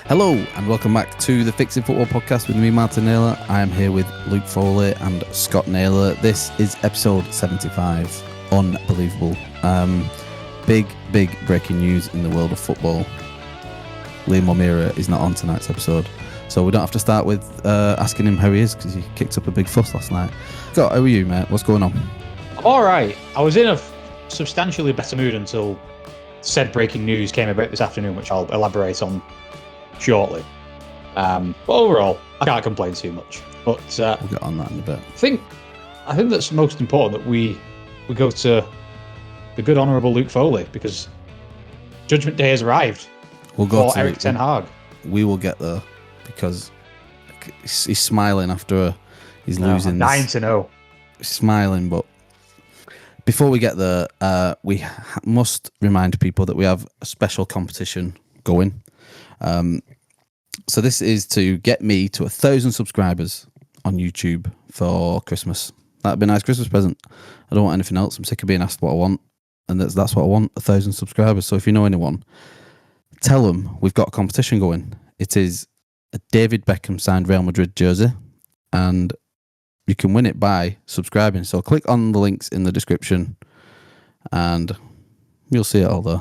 Hello and welcome back to the Fixing Football podcast with me, Martin Naylor. I am here with Luke Foley and Scott Naylor. This is episode 75. Unbelievable. Big breaking news in the world of football. Liam O'Meara is not on tonight's episode, so we don't have to start with asking him how he is because he kicked up a big fuss last night. Scott, how are you, mate? What's going on? I'm all right. I was in a substantially better mood until said breaking news came about this afternoon, which I'll elaborate on shortly. But overall, I can't complain too much. But We'll get on that in a bit. I think that's most important that we go to the good honourable Luke Foley, because Judgment Day has arrived. We'll go to Erik Ten Hag. We will get there because he's smiling after he's losing. I'm dying to know. Smiling, but before we get there, we must remind people that we have a special competition going. So this is to get me to 1,000 subscribers on YouTube for Christmas. That'd be a nice Christmas present. I don't want anything else. I'm sick of being asked what I want, and that's what I want, 1,000 subscribers. So if you know anyone, tell them we've got a competition going. It is a David Beckham signed Real Madrid jersey, and you can win it by subscribing. So click on the links in the description, and you'll see it all there.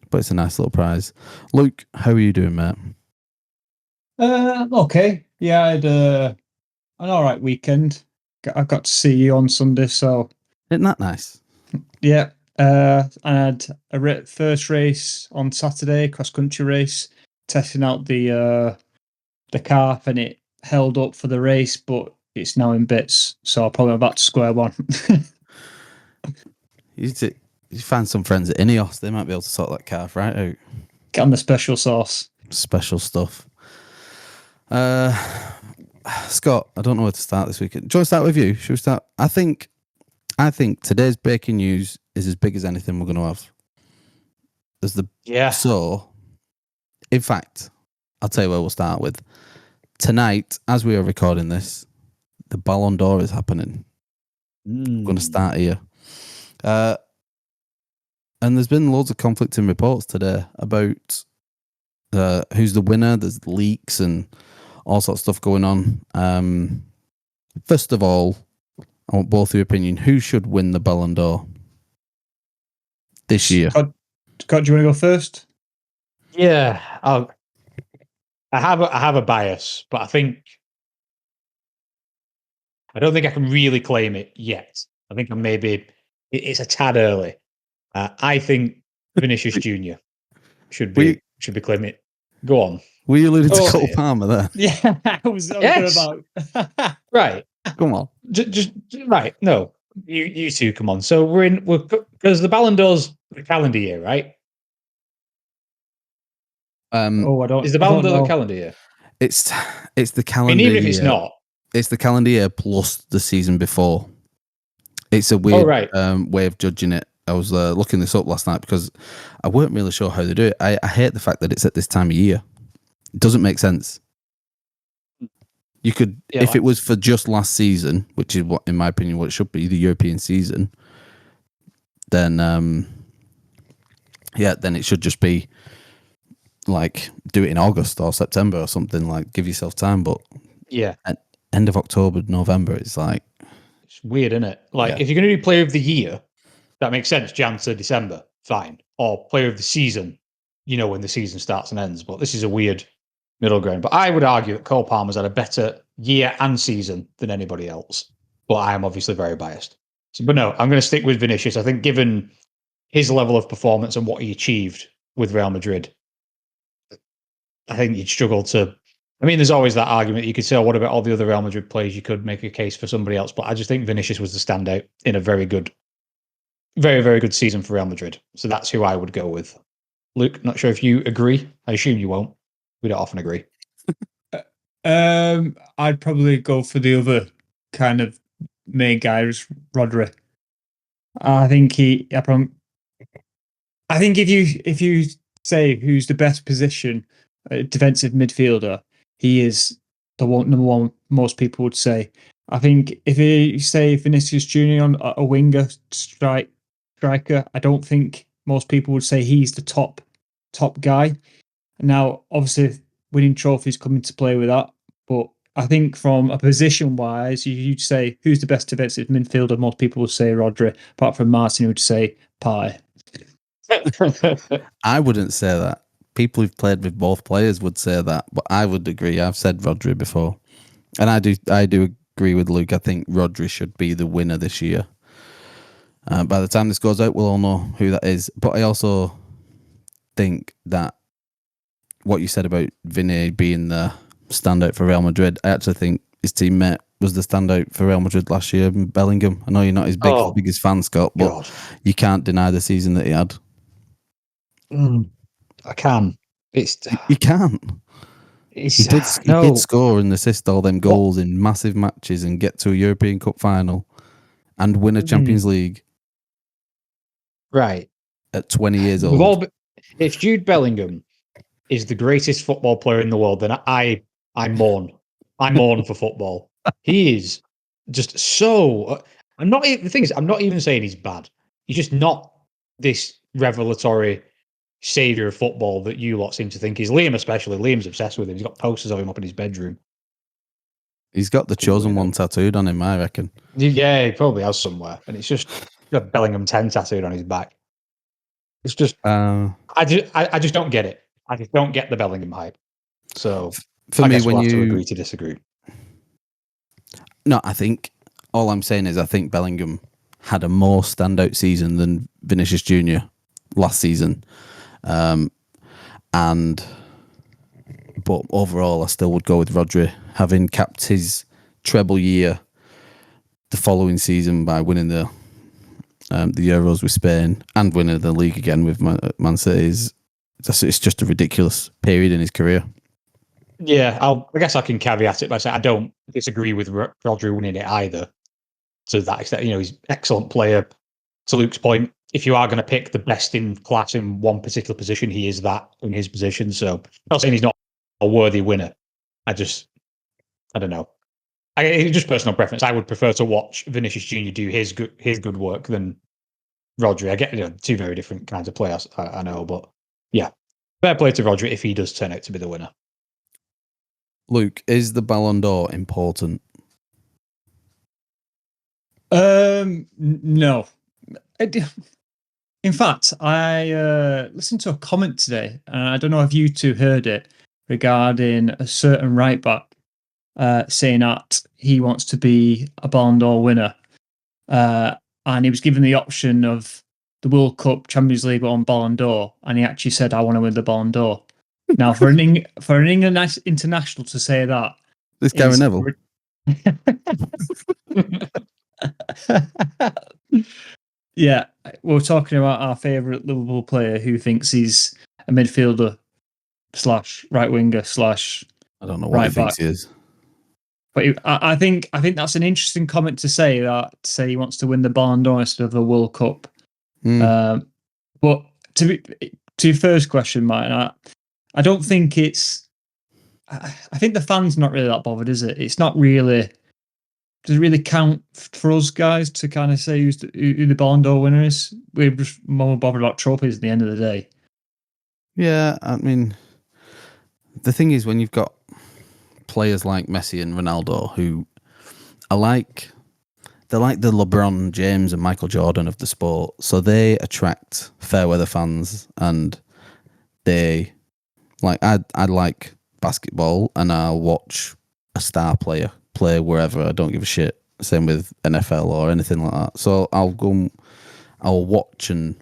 But it's a nice little prize. Luke, how are you doing, mate? Okay. Yeah, I had an all right weekend. I got to see you on Sunday, so Isn't that nice? yeah. I had a first race on Saturday, cross-country race, testing out the car, and it held up for the race, but it's now in bits, so I'm probably back to square one. You find some friends at Ineos, they might be able to sort that car right out. Get on the special sauce. Special stuff. Scott, I don't know where to start this weekend. Do you want to start with you? Should we start? I think today's breaking news is as big as anything we're going to have. So, in fact, I'll tell you where we'll start with. Tonight, as we are recording this, the Balon d'Or is happening. I'm going to start here. And there's been loads of conflicting reports today about who's the winner. There's leaks and all sorts of stuff going on. First of all, I want both your opinion. Who should win the Balon d'Or this year? Scott, do you want to go first? Yeah, I have a bias, but I don't think I can really claim it yet. I think it's a tad early. I think Vinicius Jr. should be claiming it. Go on. Were you alluding to Cole Palmer there? Yeah, I was Yes. about. Right. Come on. Just right. No, you two, come on. So we're because the Ballon d'Or's the calendar year, right? I don't. Is the Ballon d'Or the calendar year? It's the I calendar mean, even year. if it's not, It's the calendar year plus the season before. It's a weird way of judging it. I was looking this up last night because I weren't really sure how they do it. I hate the fact that it's at this time of year. It doesn't make sense. You could, if it was for just last season, which is what, in my opinion, what it should be, the European season, then then it should just be like do it in August or September or something, like give yourself time. But at end of October, November, it's like it's weird, isn't it? Like if you're going to do Player of the Year, that makes sense. Jan to December, fine. Or Player of the Season, when the season starts and ends. But this is a weird middle ground. But I would argue that Cole Palmer's had a better year and season than anybody else. But I am obviously very biased. But no, I'm going to stick with Vinicius. I think given his level of performance and what he achieved with Real Madrid, I think you'd struggle to. I mean, there's always that argument. You could say, what about all the other Real Madrid players? You could make a case for somebody else. But I just think Vinicius was the standout in a very good, very, very good season for Real Madrid. So that's who I would go with. Luke, not sure if you agree. I assume you won't. We don't often agree. I'd probably go for the other kind of main guy, Rodri. I think if you say who's the best position defensive midfielder, he is the number one most people would say. I think if you say Vinicius Junior on a winger striker, I don't think most people would say he's the top guy. Now, obviously, winning trophies come into play with that. But I think from a position wise, you'd say who's the best defensive midfielder? Most people would say Rodri, apart from Martin, who would say Pai. I wouldn't say that. People who've played with both players would say that, but I would agree. I've said Rodri before, and I do agree with Luke. I think Rodri should be the winner this year. By the time this goes out, we'll all know who that is. But I also think that what you said about Vinny being the standout for Real Madrid, I actually think his teammate was the standout for Real Madrid last year, Bellingham. I know you're not his biggest fan, Scott, but you can't deny the season that he had. I can. You can't. He did score and assist all them goals in massive matches and get to a European Cup final and win a Champions League. Right. At 20 years old. If Jude Bellingham is the greatest football player in the world, then I mourn. I mourn for football. He is just so. The thing is, I'm not even saying he's bad. He's just not this revelatory savior of football that you lot seem to think is. Liam, especially. Liam's obsessed with him. He's got posters of him up in his bedroom. He's got the chosen one tattooed on him, I reckon. Yeah, he probably has somewhere, and it's just a Bellingham 10 tattooed on his back. It's just, I just don't get it. I just don't get the Bellingham hype. So for me, when we'll you have to agree to disagree. No, I think all I'm saying is I think Bellingham had a more standout season than Vinicius Junior last season, but overall, I still would go with Rodri, having capped his treble year the following season by winning the Euros with Spain and winning the league again with Man City. It's just a ridiculous period in his career. Yeah, I guess I can caveat it by saying I don't disagree with Rodri winning it either. To that extent, he's an excellent player. To Luke's point, if you are going to pick the best in class in one particular position, he is that in his position. So I'm not saying he's not a worthy winner. I don't know. It's just personal preference. I would prefer to watch Vinicius Junior do his good work than Rodri. I get two very different kinds of players. I know, but yeah, fair play to Rodri if he does turn out to be the winner. Luke, is the Balon d'Or important? No. In fact, I listened to a comment today, and I don't know if you two heard it, regarding a certain right back saying that he wants to be a Balon d'Or winner. And he was given the option of the World Cup, Champions League, or Ballon d'Or, and he actually said, "I want to win the Ballon d'Or." Now, for an England international to say that, this Gary Neville. Yeah, we're talking about our favourite Liverpool player who thinks he's a midfielder / right winger / I don't know what he thinks he is. But I think that's an interesting comment to say, that he wants to win the Ballon d'Or instead of the World Cup. But to your first question, Martin, I don't think it's. I think the fans not really that bothered, is it? It's not really. Does it really count for us guys to kind of say who the Ballon d'Or winner is? We're just more bothered about trophies at the end of the day. Yeah, I mean, the thing is, when you've got players like Messi and Ronaldo who are they're like the LeBron James and Michael Jordan of the sport, so they attract fair weather fans, and they I like basketball, and I'll watch a star player play wherever. I don't give a shit. Same with NFL or anything like that. So I'll watch and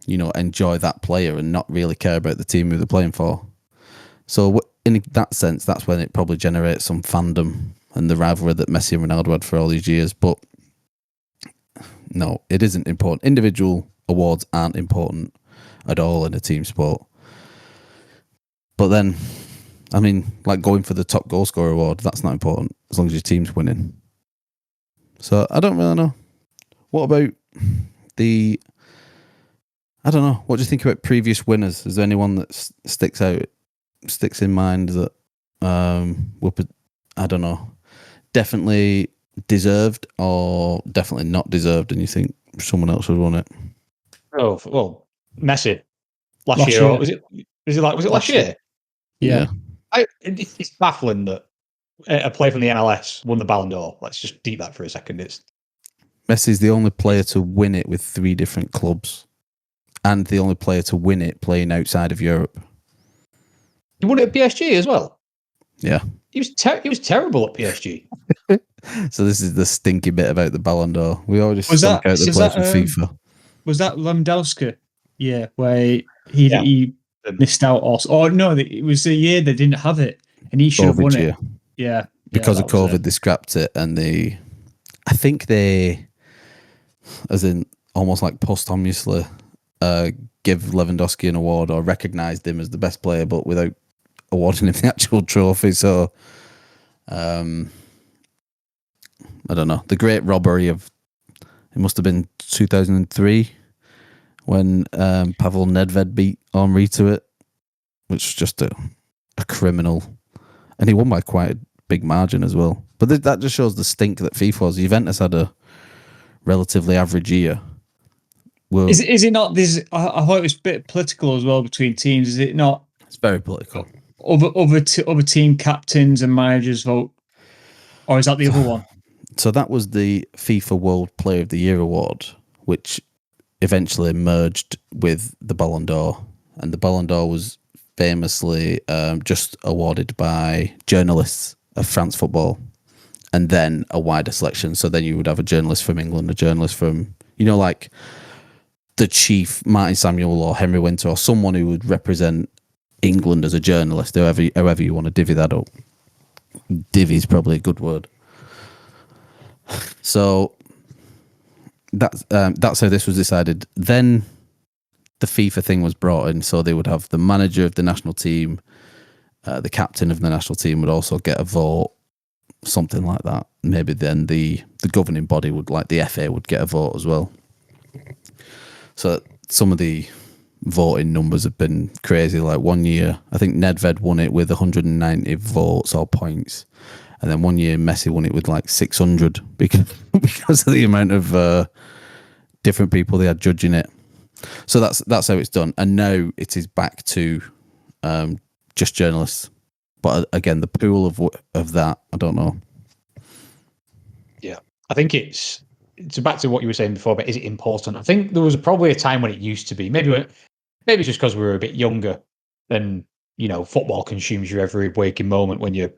enjoy that player and not really care about the team who they're playing for. So in that sense, that's when it probably generates some fandom and the rivalry that Messi and Ronaldo had for all these years. But no, it isn't important. Individual awards aren't important at all in a team sport. But then, I mean, like going for the top goal scorer award, that's not important as long as your team's winning. So I don't really know. What about I don't know. What do you think about previous winners? Is there anyone that sticks in mind that I don't know, definitely deserved or definitely not deserved, and you think someone else would won it? Oh well, Messi last year. Or was it last year? Yeah. It's baffling that a player from the MLS won the Balon d'Or. Let's just deep that for a second. Messi's the only player to win it with 3 different clubs, and the only player to win it playing outside of Europe. He won it at PSG as well. Yeah. He was terrible at PSG. So this is the stinky bit about the Ballon d'Or. We already Was stunk that- out the was players that, from FIFA. Was that Lewandowski? Yeah, where he missed out also. Oh no, it was the year they didn't have it, and he should have won it. Yeah, because of COVID, they scrapped it, and I think they, as in almost like posthumously, give Lewandowski an award or recognised him as the best player, but without awarding him the actual trophy. So, I don't know. The great robbery of it must have been 2003 when Pavel Nedved beat Henry to it, which was just a criminal, and he won by quite a big margin as well. But that just shows the stink that FIFA was. Juventus had a relatively average year. Well, is it not this? I thought it was a bit political as well between teams. Is it not? It's very political. Other team captains and managers vote, or is that the other one? So that was the FIFA World Player of the Year award, which eventually merged with the Ballon d'Or, and the Ballon d'Or was famously just awarded by journalists of France football, and then a wider selection. So then you would have a journalist from England, a journalist from, like the chief, Martin Samuel or Henry Winter, or someone who would represent England as a journalist, however you want to divvy that up. Divvy is probably a good word. So that's how this was decided. Then the FIFA thing was brought in, so they would have the manager of the national team, the captain of the national team would also get a vote, something like that. Maybe then the governing body would, like the FA, would get a vote as well. So some of the voting numbers have been crazy. Like one year, I think Nedved won it with 190 votes or points, and then one year Messi won it with like 600 because of the amount of different people they had judging it. So that's how it's done, and now it is back to just journalists. But again, the pool of that, I don't know. Yeah, I think it's back to what you were saying before. But is it important? I think there was probably a time when it used to be. Maybe it's just because we were a bit younger. Then football consumes your every waking moment when you're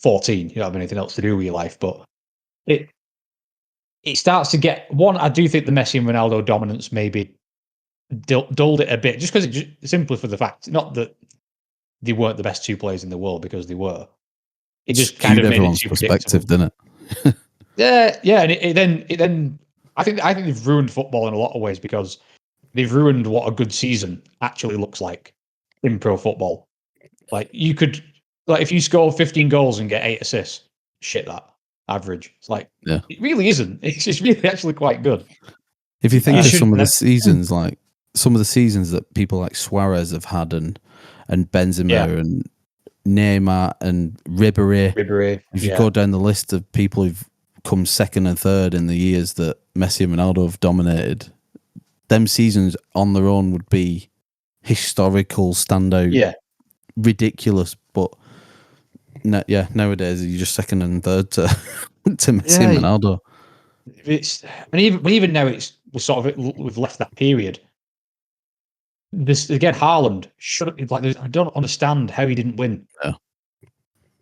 14. You don't have anything else to do with your life. But it starts to get one. I do think the Messi and Ronaldo dominance maybe dulled it a bit, just because simply for the fact, not that they weren't the best 2 players in the world, because they were. It just kind of made everyone's it perspective, didn't it? yeah, and it then I think they've ruined football in a lot of ways, because they've ruined what a good season actually looks like in pro football. Like if you score 15 goals and get 8 assists, shit, that average. It's like, it really isn't. It's really actually quite good. If you think of some of the seasons, like some of the seasons that people like Suarez have had, and Benzema and Neymar and Ribéry. If you go down the list of people who've come second and third in the years that Messi and Ronaldo have dominated, them seasons on their own would be historical, standout, ridiculous. But nowadays you're just second and third to Messi and Ronaldo. Even now we've left that period. This again, Haaland I don't understand how he didn't win. Yeah.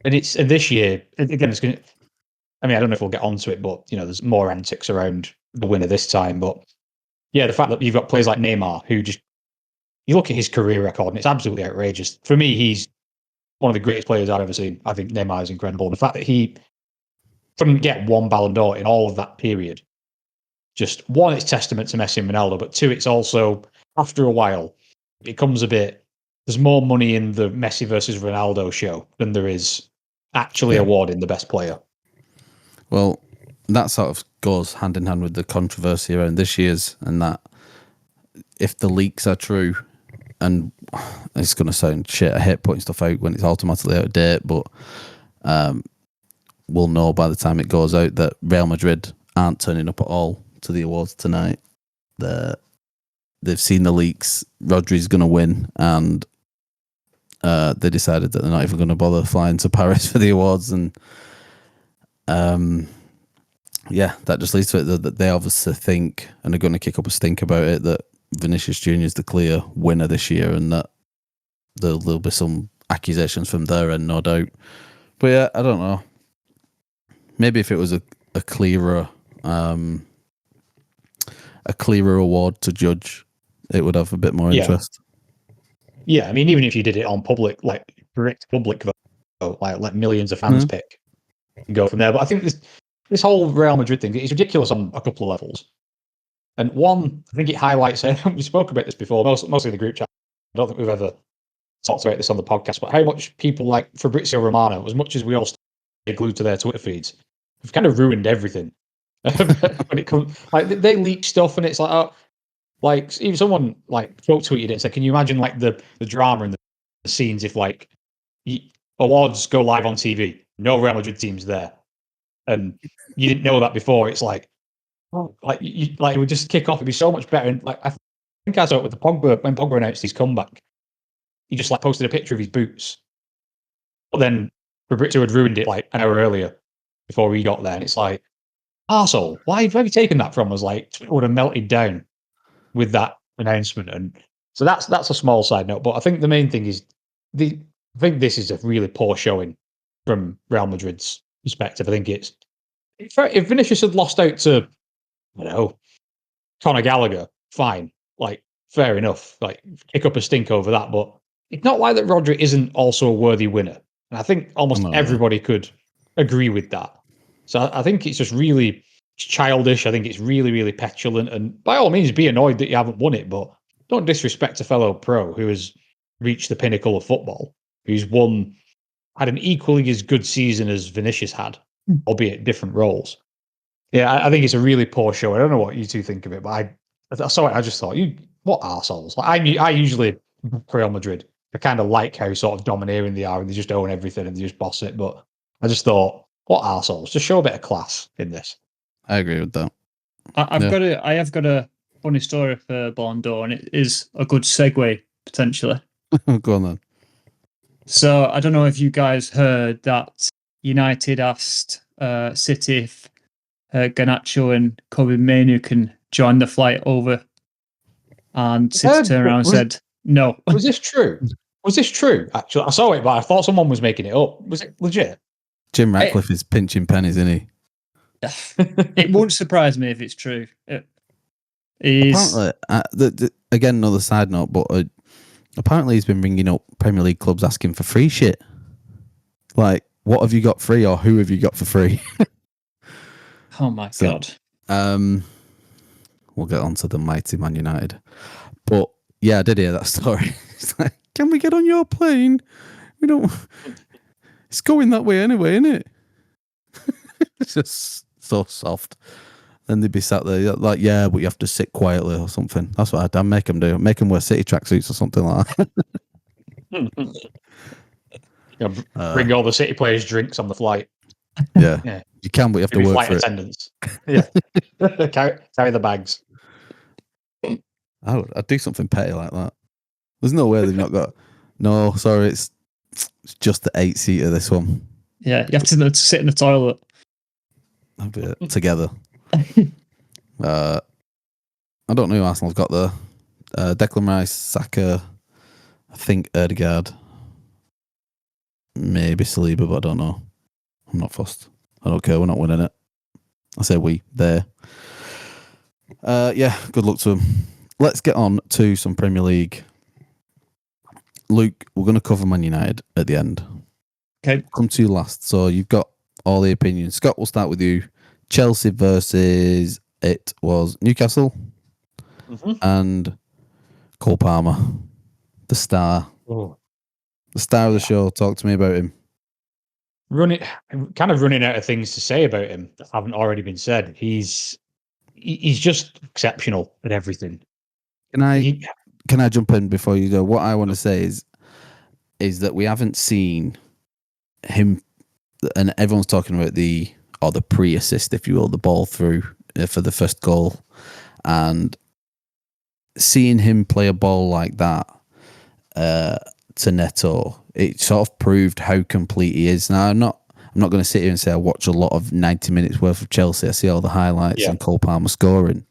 And this year again, it's going to. I mean, I don't know if we'll get onto it, but there's more antics around the winner this time. But yeah, the fact that you've got players like Neymar, who just, you look at his career record and it's absolutely outrageous. For me, he's one of the greatest players I've ever seen. I think Neymar is incredible. And the fact that he couldn't get 1 Ballon d'Or in all of that period, just one, it's testament to Messi and Ronaldo, but 2, it's also, after a while, it becomes there's more money in the Messi versus Ronaldo show than there is actually awarding the best player. Well, that sort of goes hand in hand with the controversy around this year's, and that if the leaks are true, and it's going to sound shit, I hate putting stuff out when it's automatically out of date, but we'll know by the time it goes out that Real Madrid aren't turning up at all to the awards tonight. They've seen the leaks. Rodri's going to win, and they decided that they're not even going to bother flying to Paris for the awards, and that just leads to it that they obviously think and are going to kick up a stink about it that Vinicius Junior is the clear winner this year, and that there'll be some accusations from their end, no doubt. But yeah, I don't know. Maybe if it was a clearer award to judge, it would have a bit more interest. Yeah, I mean, even if you did it on public, like direct public vote, like let millions of fans pick and go from there. But I think this whole Real Madrid thing is ridiculous on a couple of levels. And one, I think it highlights, we spoke about this before, mostly in the group chat. I don't think we've ever talked about this on the podcast, but how much people like Fabrizio Romano, as much as we all stay glued to their Twitter feeds, have kind of ruined everything. When it comes, like they leak stuff, and it's like, oh, like even someone like quote tweeted it and said, "Can you imagine like the drama and the scenes if like awards go live on TV, no Real Madrid team's there, and you didn't know that before? It's like, like it would just kick off. It'd be so much better." And like I think I saw it with the Pogba when Pogba announced his comeback. He just like posted a picture of his boots, but then Fabrizio had ruined it like an hour earlier before he got there, and it's like, arsehole, why have you taken that from us? Like Twitter would have melted down with that announcement. And so that's a small side note, but I think the main thing is I think this is a really poor showing from Real Madrid's perspective. I think if Vinicius had lost out to, I don't know, Conor Gallagher, fine, like fair enough, like kick up a stink over that, but it's not like that Rodri isn't also a worthy winner. And I think almost everybody could agree with that. So I think it's just really childish. I think it's really, really petulant. And by all means, be annoyed that you haven't won it, but don't disrespect a fellow pro who has reached the pinnacle of football, who's had an equally as good season as Vinicius had, albeit different roles. Yeah, I think it's a really poor show. I don't know what you two think of it, but I saw it. I just thought, what arseholes. Like, I usually, Real Madrid, I kind of like how sort of domineering they are and they just own everything and they just boss it. But I just thought, what arseholes. Just show a bit of class in this. I agree with that. I have got a funny story for Balon d'Or, and it is a good segue potentially. Go on then. So I don't know if you guys heard that United asked City if Garnacho and Kobe Mainoo can join the flight over, and City turned around and said no. Was this true? Was this true? Actually, I saw it, but I thought someone was making it up. Was it legit? Jim Ratcliffe is pinching pennies, isn't he? It won't surprise me if it's true. Apparently, again, another side note, but apparently he's been ringing up Premier League clubs asking for free shit. Like, what have you got free, or who have you got for free? Oh my God. We'll get on to the mighty Man United. But yeah, I did hear that story. It's like, can we get on your plane? We don't. It's going that way anyway, isn't it? It's just so soft. Then they'd be sat there like, yeah, but you have to sit quietly or something. That's what I'd make them do. Make them wear City tracksuits or something like that. Bring all the City players' drinks on the flight. Yeah. You can, but you have to work flight for attendants. Yeah, carry the bags. I'd do something petty like that. There's no way they've not got. No, sorry, it's just the 8-seater. This one. Yeah, you have to sit in the toilet. I'll be together. I don't know who Arsenal's got there. Declan Rice, Saka, I think Ødegaard, maybe Saliba, but I don't know. I'm not fussed. I don't care. We're not winning it. I say we. There. Yeah, good luck to them. Let's get on to some Premier League. Luke, we're going to cover Man United at the end. Okay. Come to you last. So you've got all the opinions. Scott, we'll start with you. Chelsea versus it was Newcastle and Cole Palmer, the star. Oh. The star of the show. Talk to me about him. Kind of running out of things to say about him that haven't already been said. He's just exceptional at everything. Can I jump in before you go? What I want to say is that we haven't seen him, and everyone's talking about the pre-assist, if you will, the ball through for the first goal, and seeing him play a ball like that to Neto, it sort of proved how complete he is. Now, I'm not going to sit here and say I watch a lot of 90 minutes worth of Chelsea. I see all the highlights and Cole Palmer scoring.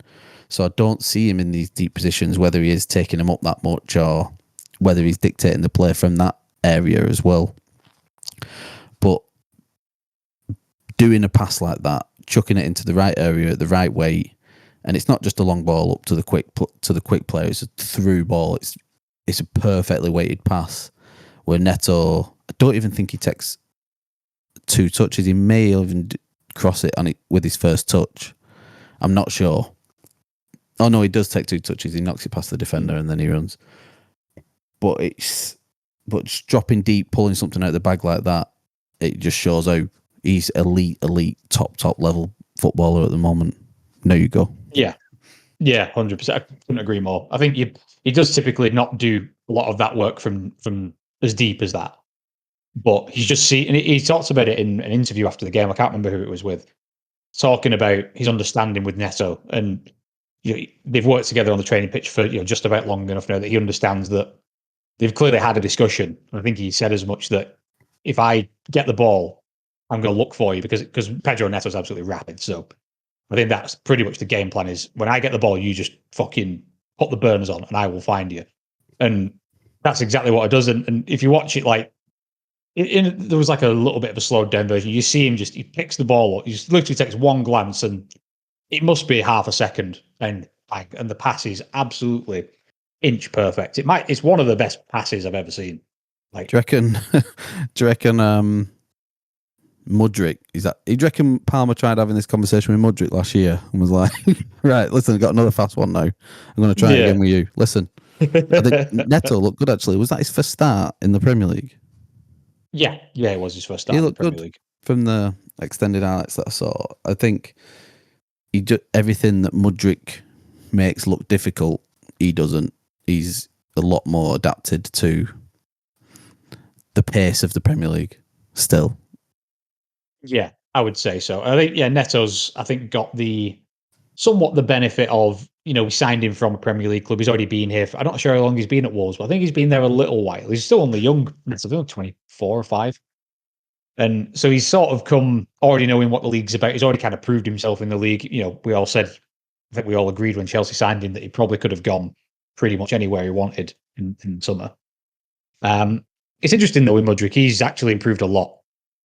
So I don't see him in these deep positions, whether he is taking them up that much or whether he's dictating the play from that area as well. But doing a pass like that, chucking it into the right area at the right way, and it's not just a long ball up to the quick player, it's a through ball. It's a perfectly weighted pass where Neto, I don't even think he takes 2 touches. He may even cross it on it with his first touch. I'm not sure. Oh no, he does take 2 touches. He knocks it past the defender and then he runs. But just dropping deep, pulling something out of the bag like that, it just shows how he's elite, top level footballer at the moment. There you go. Yeah, 100%. I couldn't agree more. I think he does typically not do a lot of that work from as deep as that. But he's just and he talks about it in an interview after the game. I can't remember who it was with, talking about his understanding with Neto, and they've worked together on the training pitch for just about long enough now that he understands that they've clearly had a discussion. I think he said as much that if I get the ball, I'm going to look for you because Pedro Neto's absolutely rapid. So I think that's pretty much the game plan is when I get the ball, you just fucking put the burners on and I will find you. And that's exactly what it does. And if you watch it, like, there was like a little bit of a slowed down version. You see him he picks the ball up. He just literally takes one glance and it must be half a second. And the pass is absolutely inch perfect. It's one of the best passes I've ever seen. Like, do you reckon Mudryk, do you reckon Palmer tried having this conversation with Mudryk last year and was like, right, listen, I've got another fast one now. I'm going to try it again with you. Listen, I think Neto looked good actually. Was that his first start in the Premier League? Yeah, it was his first start in the Premier League. From the extended highlights that I saw. I think everything that Mudryk makes look difficult, he doesn't. He's a lot more adapted to the pace of the Premier League still. Yeah, I would say so. I think Neto's got somewhat the benefit of, we signed him from a Premier League club. He's already been here. I'm not sure how long he's been at Wolves, but I think he's been there a little while. He's still only young. He's 24 or 5. And so he's sort of come already knowing what the league's about. He's already kind of proved himself in the league. We all said, I think we all agreed when Chelsea signed him that he probably could have gone pretty much anywhere he wanted in summer. It's interesting though with Mudryk, he's actually improved a lot.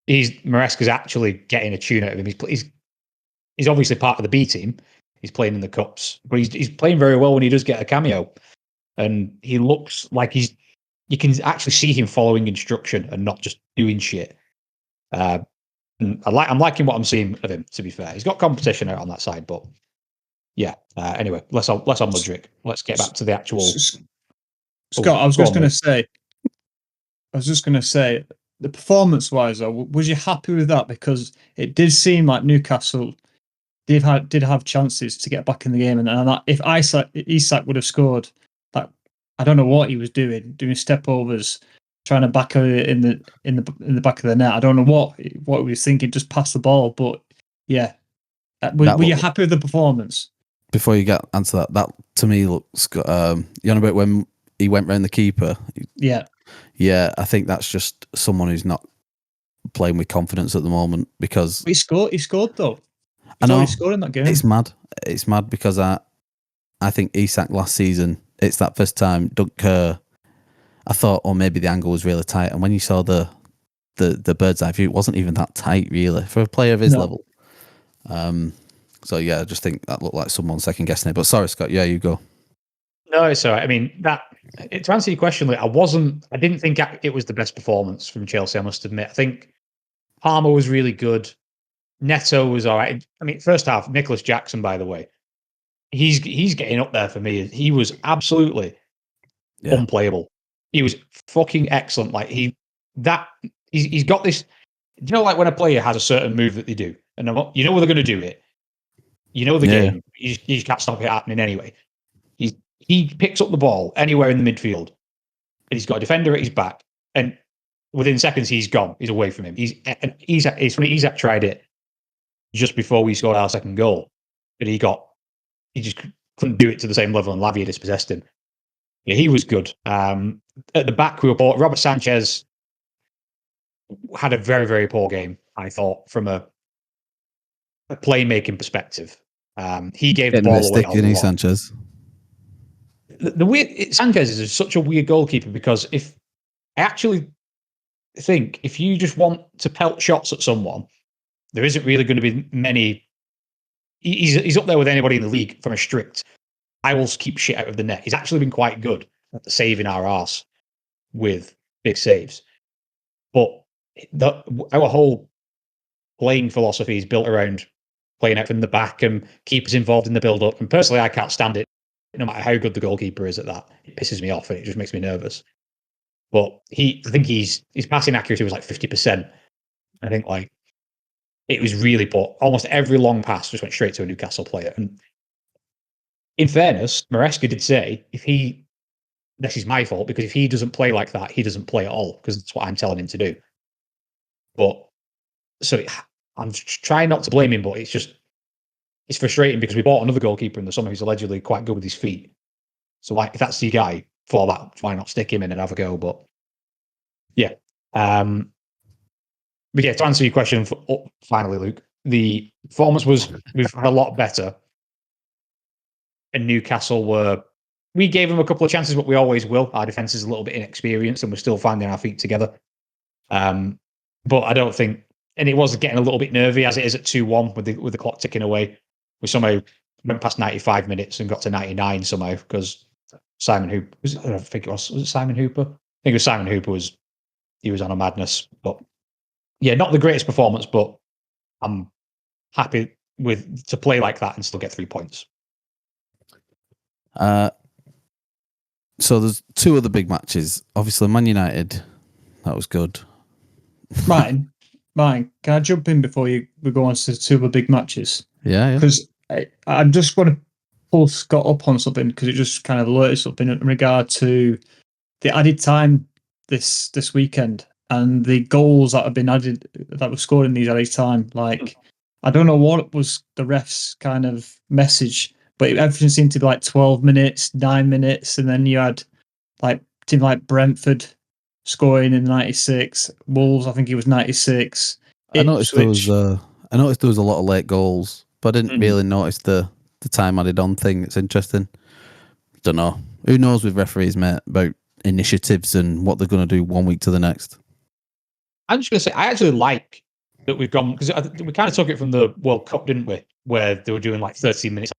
Maresca's actually getting a tune out of him. He's obviously part of the B team. He's playing in the cups, but he's playing very well when he does get a cameo, and he looks like you can actually see him following instruction and not just doing shit. And I'm liking what I'm seeing of him. To be fair, he's got competition out on that side, but yeah. Anyway, less on Mudryk. Let's get back to the actual. Scott, I was just going to say, the performance-wise, though, was you happy with that? Because it did seem like Newcastle did have chances to get back in the game, and that, if Isak would have scored, that I don't know what he was doing step overs, trying to back her in the back of the net. I don't know what he was thinking. Just pass the ball, but yeah, were you happy with the performance? Before you answer that to me looks. You know about when he went round the keeper. Yeah, I think that's just someone who's not playing with confidence at the moment because he scored though. I know he scored in that game. It's mad because I think Isak last season, it's that first time Doug Kerr, I thought, maybe the angle was really tight, and when you saw the bird's eye view, it wasn't even that tight really for a player of his level. So yeah, I just think that looked like someone second guessing it. But sorry, Scott, yeah, you go. No, it's all right. I mean, to answer your question, I didn't think it was the best performance from Chelsea, I must admit. I think Palmer was really good. Neto was all right. I mean, first half, Nicholas Jackson, by the way, he's getting up there for me. He was absolutely unplayable. He was fucking excellent. Like he's got this, like when a player has a certain move that they do, and you know they're going to do it. You know the game. You just can't stop it happening anyway. He picks up the ball anywhere in the midfield, and he's got a defender at his back, and within seconds he's gone. He's away from him. Isak tried it just before we scored our second goal, but he just couldn't do it to the same level, and Lavia dispossessed him. Yeah, he was good. at the back, we were poor. Robert Sanchez had a very, very poor game, I thought, from a playmaking perspective. He gave the Getting a bit ball away sticky, a isn't he, lot. Sanchez? The weird Sanchez is such a weird goalkeeper because if I actually think if you just want to pelt shots at someone, there isn't really going to be many. He's up there with anybody in the league from a strict. I will keep shit out of the net. He's actually been quite good at saving our arse with big saves, but our whole playing philosophy is built around playing out from the back and keepers involved in the build-up. And personally, I can't stand it. No matter how good the goalkeeper is at that, it pisses me off and it just makes me nervous. But I think his passing accuracy was like 50%. I think like it was really poor. Almost every long pass just went straight to a Newcastle player. And in fairness, Maresca did say this is my fault because if he doesn't play like that, he doesn't play at all because that's what I'm telling him to do. But so I'm trying not to blame him, but it's frustrating because we bought another goalkeeper in the summer who's allegedly quite good with his feet. So if that's the guy for that, why not stick him in and have a go? But yeah. But yeah, to answer your question finally, Luke, the performance we've had a lot better. And Newcastle we gave them a couple of chances, but we always will. Our defense is a little bit inexperienced and we're still finding our feet together. But I don't think, and it was getting a little bit nervy as it is at 2-1 with the clock ticking away. We somehow went past 95 minutes and got to 99 somehow because Simon Hooper, I don't think was it Simon Hooper? I think it was Simon Hooper he was on a madness. But yeah, not the greatest performance, but I'm happy to play like that and still get 3 points. So there's two other big matches. Obviously, Man United, that was good. Mine. Can I jump in before we go on to the two other big matches? Yeah. Because I just want to pull Scott up on something because it just kind of alerted something in regard to the added time this weekend and the goals that have been added that were scored in these added time. Like, I don't know what was the ref's kind of message, but everything seemed to be like 12 minutes, 9 minutes, and then you had like team like Brentford scoring in 96, Wolves, I think it was 96. I noticed there was a lot of late goals, but I didn't really notice the time added on thing. It's interesting. Don't know. Who knows with referees, mate, about initiatives and what they're going to do 1 week to the next. I'm just going to say, I actually like that we've gone, because we kind of took it from the World Cup, didn't we? Where they were doing like 13 minutes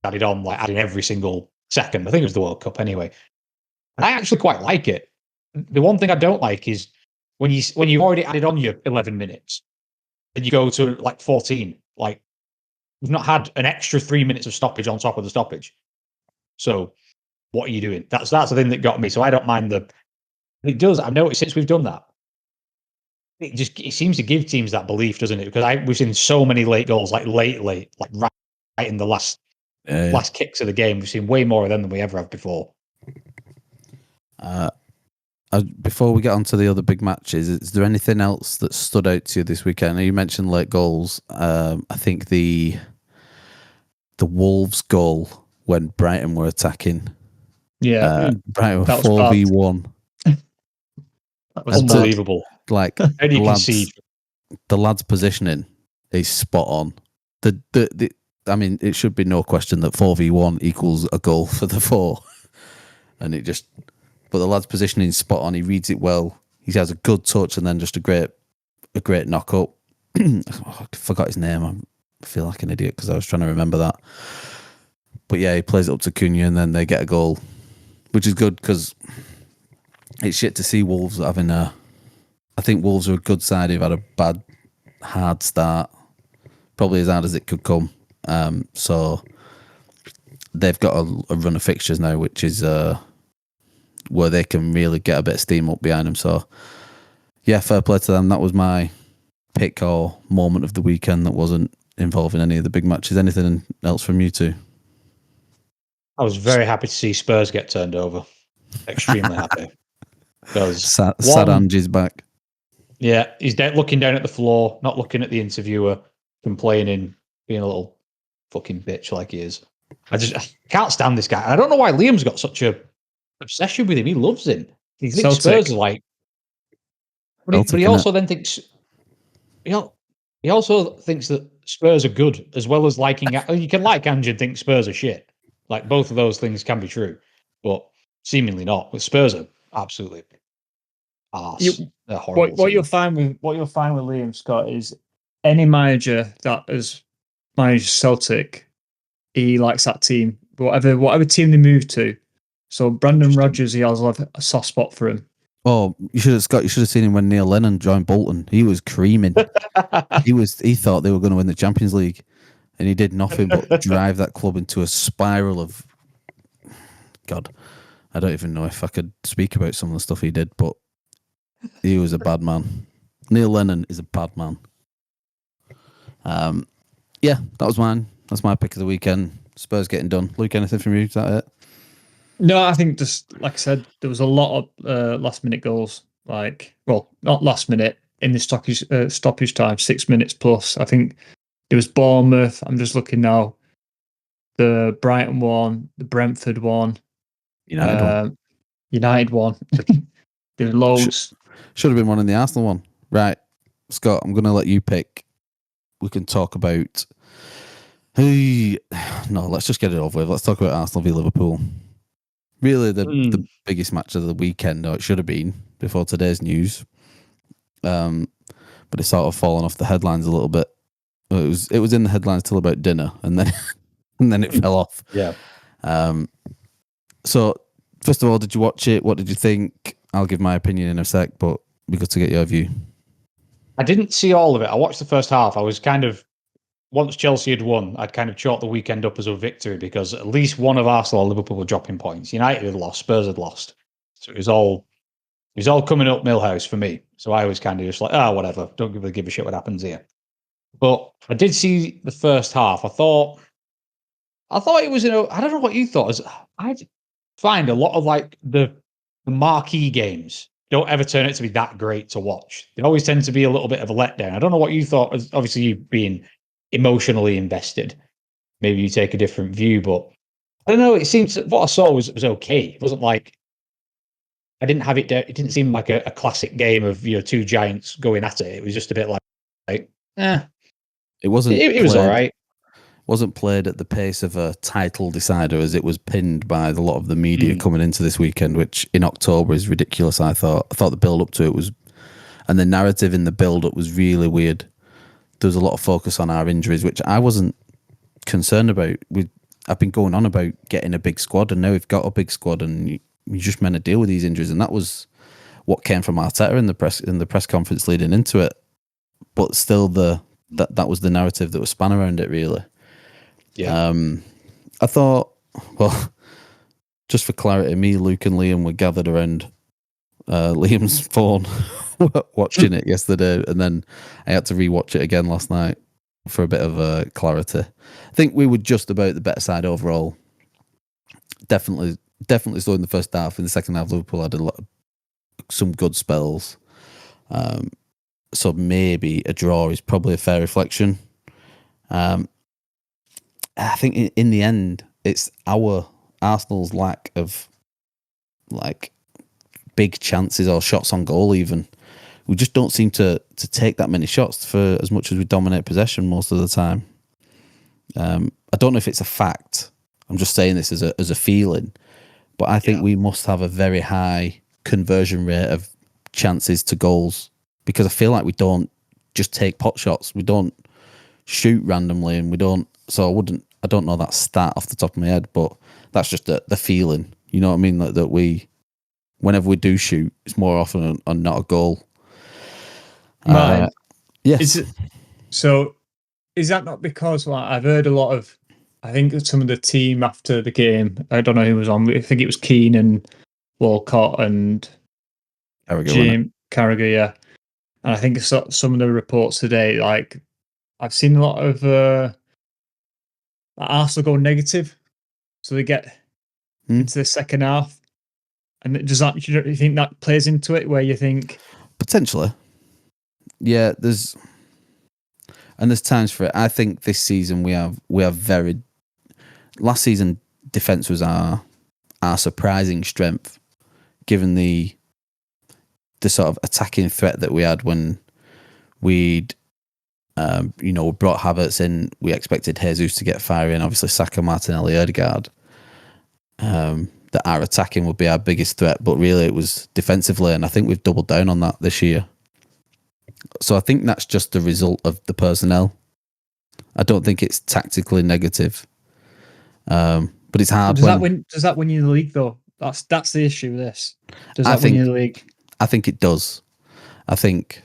added on, like adding every single second. I think it was the World Cup anyway. And I actually quite like it. The one thing I don't like is when you've already added on your 11 minutes and you go to like 14, like we've not had an extra 3 minutes of stoppage on top of the stoppage. So what are you doing? That's the thing that got me. So I don't mind it does. I've noticed since we've done that, it seems to give teams that belief, doesn't it? Because we've seen so many late goals, like late, like right in the last kicks of the game. We've seen way more of them than we ever have before. Before we get on to the other big matches, is there anything else that stood out to you this weekend? You mentioned late goals. I think the Wolves goal when Brighton were attacking. Yeah, Brighton were 4v1. That was unbelievable. Like the lad's positioning is spot on. I mean, it should be no question that 4v1 equals a goal for the 4, and but the lad's positioning is spot on. He reads it well. He has a good touch, and then just a great knock up. I forgot his name. I feel like an idiot because I was trying to remember that. But yeah, he plays it up to Cunha, and then they get a goal, which is good because it's shit to see Wolves having I think Wolves are a good side who've had a bad, hard start, probably as hard as it could come. So they've got a run of fixtures now, which is where they can really get a bit of steam up behind them. So yeah, fair play to them. That was my pick or moment of the weekend that wasn't involving any of the big matches. Anything else from you two? I was very happy to see Spurs get turned over. Extremely happy. Because sad Angie's back. Yeah, he's looking down at the floor, not looking at the interviewer, complaining, being a little fucking bitch like he is. I can't stand this guy. And I don't know why Liam's got such a obsession with him. He loves him. he thinks Spurs are like, but he also then thinks he also thinks that Spurs are good, as well as liking. You can like Ange and think Spurs are shit. Like both of those things can be true, but seemingly not. But Spurs are absolutely arse. They're horrible. What you'll find with Liam Scott is any manager that has managed Celtic, he likes that team. Whatever team they move to. So Brandon Rodgers, he has a soft spot for him. Oh, you should have seen him when Neil Lennon joined Bolton. He was creaming. He thought they were going to win the Champions League, and he did nothing but drive that club into a spiral of. God, I don't even know if I could speak about some of the stuff he did, but he was a bad man. Neil Lennon is a bad man. Yeah, that was mine. That's my pick of the weekend. Spurs getting done. Luke, anything from you? Is that it? No, I think just like I said, there was a lot of last minute goals. Not last minute in the stoppage time, 6 minutes plus. I think there was Bournemouth. I'm just looking now. The Brighton one, the Brentford one, United one. There's loads. Should have been one in the Arsenal one. Right, Scott, I'm going to let you pick. We can talk about. No, let's just get it over with. Let's talk about Arsenal v Liverpool. Really, the biggest match of the weekend, or it should have been before today's news. But it's sort of fallen off the headlines a little bit. It was in the headlines till about dinner, and then it fell off. Yeah. So first of all, did you watch it? What did you think? I'll give my opinion in a sec, but it'd be good to get your view. I didn't see all of it. I watched the first half. I was kind of, once Chelsea had won, I'd kind of chalked the weekend up as a victory because at least one of Arsenal or Liverpool were dropping points. United had lost, Spurs had lost. So it was all coming up Millhouse for me. So I was kind of just like, whatever. Don't really give a shit what happens here. But I did see the first half. I thought it was, I don't know what you thought. I find a lot of like the marquee games don't ever turn out to be that great to watch. They always tend to be a little bit of a letdown. I don't know what you thought. Obviously, you being emotionally invested, maybe you take a different view, but I don't know. It seems what I saw was okay. It wasn't like I didn't have it. It didn't seem like a classic game of two giants going at it. It was just a bit like It wasn't. It was all right. Wasn't played at the pace of a title decider as it was pinned by a lot of the media coming into this weekend, which in October is ridiculous. I thought the build up to it was, and the narrative in the build up was really weird. There was a lot of focus on our injuries, which I wasn't concerned about. I've been going on about getting a big squad, and now we've got a big squad, and you just meant to deal with these injuries, and that was what came from Arteta in the press conference leading into it. But still, that was the narrative that was spun around it, really. Yeah. I thought, well, just for clarity, me, Luke, and Liam were gathered around Liam's phone watching it yesterday, and then I had to rewatch it again last night for a bit of clarity. I think we were just about the better side overall. Definitely so in the first half. In the second half, Liverpool had some good spells. So maybe a draw is probably a fair reflection. I think in the end, it's Arsenal's lack of like big chances or shots on goal. Even we just don't seem to take that many shots for as much as we dominate possession most of the time. I don't know if it's a fact. I'm just saying this as a feeling, but I think we must have a very high conversion rate of chances to goals because I feel like we don't just take pot shots. We don't shoot randomly, and we don't. So I don't know that stat off the top of my head, but that's just the feeling. You know what I mean? Like that whenever we do shoot, it's more often on not a goal. Yes. Is that not because I've heard a lot of, I think some of the team after the game, I don't know who was on, I think it was Keane and Walcott and Jim Carragher, yeah. And I think some of the reports today, like I've seen a lot of Arsenal go negative, so they get into the second half. And do you think that plays into it, where you think potentially, yeah, there's times for it. I think this season we have very. Last season, defense was our surprising strength, given the the sort of attacking threat that we had when we'd brought Havertz in. We expected Jesus to get firing, obviously Saka, Martinelli, Odegaard. That our attacking would be our biggest threat, but really it was defensively, and I think we've doubled down on that this year. So I think that's just the result of the personnel. I don't think it's tactically negative, but it's hard. Does that win you the league though? That's the issue with this. Does that win you the league? I think it does. I think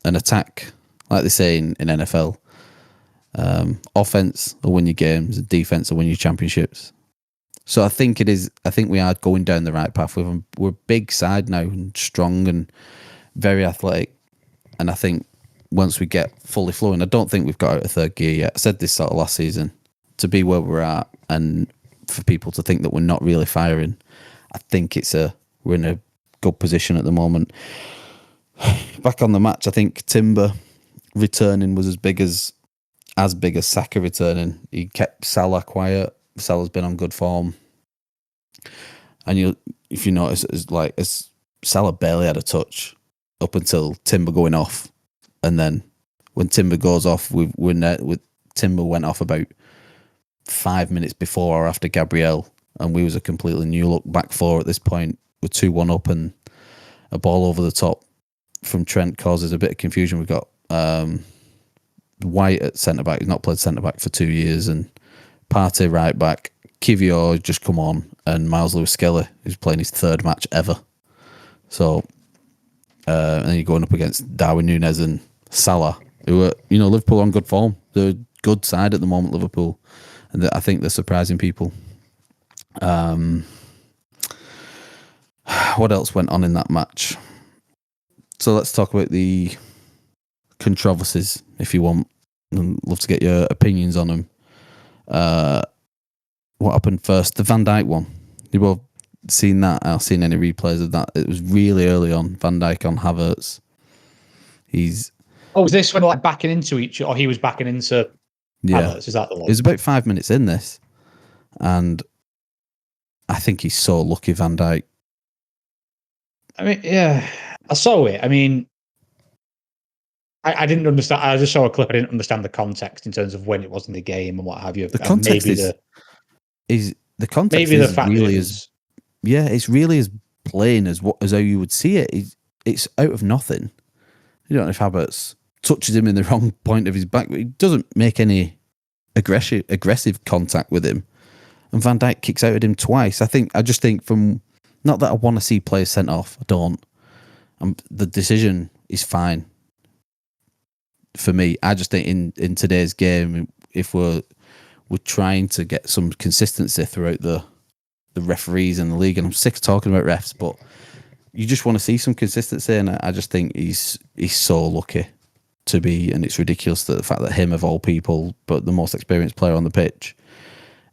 an attack, like they say in NFL, offense will win you games, and defense will win you championships. So I think it is. I think we are going down the right path with them. We're a big side now, and strong and very athletic. And I think once we get fully flowing, I don't think we've got out of third gear yet. I said this sort of last season. To be where we're at, and for people to think that we're not really firing, I think we're in a good position at the moment. Back on the match, I think Timber returning was as big as Saka returning. He kept Salah quiet. Salah's been on good form, and if you notice, as Salah barely had a touch up until Timber going off, and then when Timber goes off, Timber went off about 5 minutes before or after Gabriel, and we was a completely new look back four at this point. We're 2-1 up, and a ball over the top from Trent causes a bit of confusion. We've got White at centre back. He's not played centre back for 2 years, and Partey right back. Kivior just come on, and Miles Lewis-Skelly, who's playing his third match ever. So, and then you're going up against Darwin Núñez and Salah, who are, Liverpool on good form. They're a good side at the moment, Liverpool, and I think they're surprising people. What else went on in that match? So let's talk about the controversies, if you want. I'd love to get your opinions on them. What happened first? The Van Dijk one. You both seen that? I've seen any replays of that. It was really early on. Van Dijk on Havertz. Was this when backing into each, or he was backing into Havertz? Is that the one? It was about 5 minutes in this, and I think he's so lucky, Van Dijk. I mean, yeah, I saw it. I mean, I didn't understand. I just saw a clip. I didn't understand the context in terms of when it was in the game and what have you. The context it's really as plain as how you would see it. It's out of nothing. You don't know if Havertz touches him in the wrong point of his back, but he doesn't make any aggressive contact with him. And Van Dijk kicks out at him twice. I just think from, not that I want to see players sent off. I don't. The decision is fine for me. I just think in today's game, if we're trying to get some consistency throughout the referees and the league, and I'm sick of talking about refs, but you just want to see some consistency, and I just think he's so lucky to be, and it's ridiculous that the fact that him of all people, but the most experienced player on the pitch,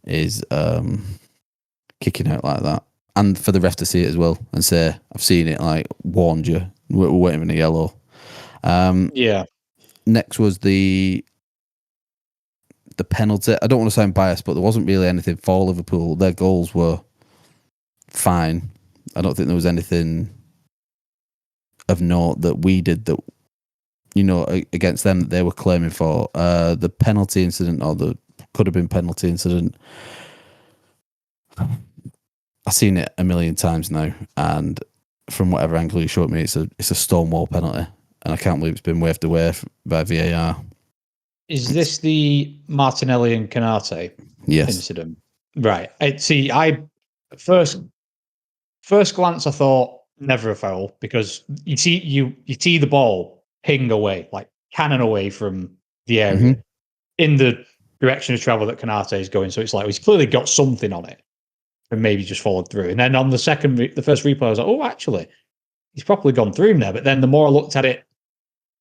is kicking out like that, and for the ref to see it as well and say, "I've seen it, warned you, we're waiting for a yellow." Yeah. Next was the penalty. I don't want to sound biased, but there wasn't really anything for Liverpool. Their goals were fine. I don't think there was anything of note that we did that, against them that they were claiming for. The penalty incident, or the could have been penalty incident, I've seen it a million times now, and from whatever angle you showed me, it's a stonewall penalty, and I can't believe it's been waved away by VAR. Is this the Martinelli and Canate incident? Right. I first glance I thought never a foul, because you see the ball ping away, cannon away from the area in the direction of travel that Canate is going. So it's he's clearly got something on it and maybe just followed through. And then on the first replay, I was like, oh, actually, he's probably gone through him there. But then the more I looked at it,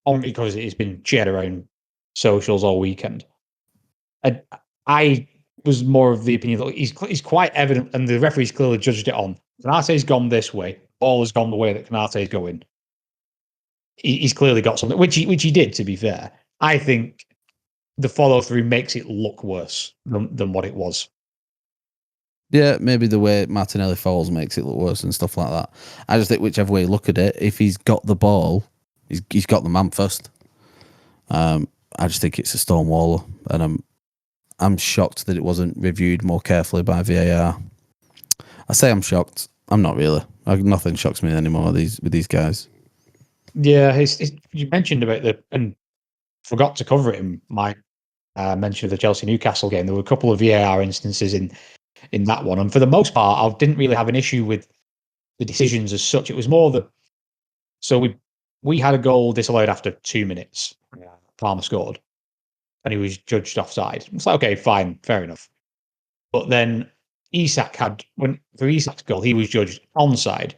because it's been shared around socials all weekend, I was more of the opinion that he's quite evident, and the referee's clearly judged it on. Kanate's gone this way, ball has gone the way that Kanate's going. He's clearly got something, which he did, to be fair. I think the follow through makes it look worse than what it was. Yeah, maybe the way Martinelli falls makes it look worse and stuff like that. I just think whichever way you look at it, if he's got the ball, he's got the man first. I just think it's a stonewall, and I'm shocked that it wasn't reviewed more carefully by VAR. I say I'm shocked. I'm not really. Nothing shocks me anymore with these guys. Yeah, you mentioned about and forgot to cover it in my mention of the Chelsea Newcastle game. There were a couple of VAR instances in that one, and for the most part, I didn't really have an issue with the decisions as such. It was more that we had a goal disallowed after 2 minutes. Palmer scored, and he was judged offside. It's like, okay, fine, fair enough. But then Isak for Isak's goal, he was judged onside,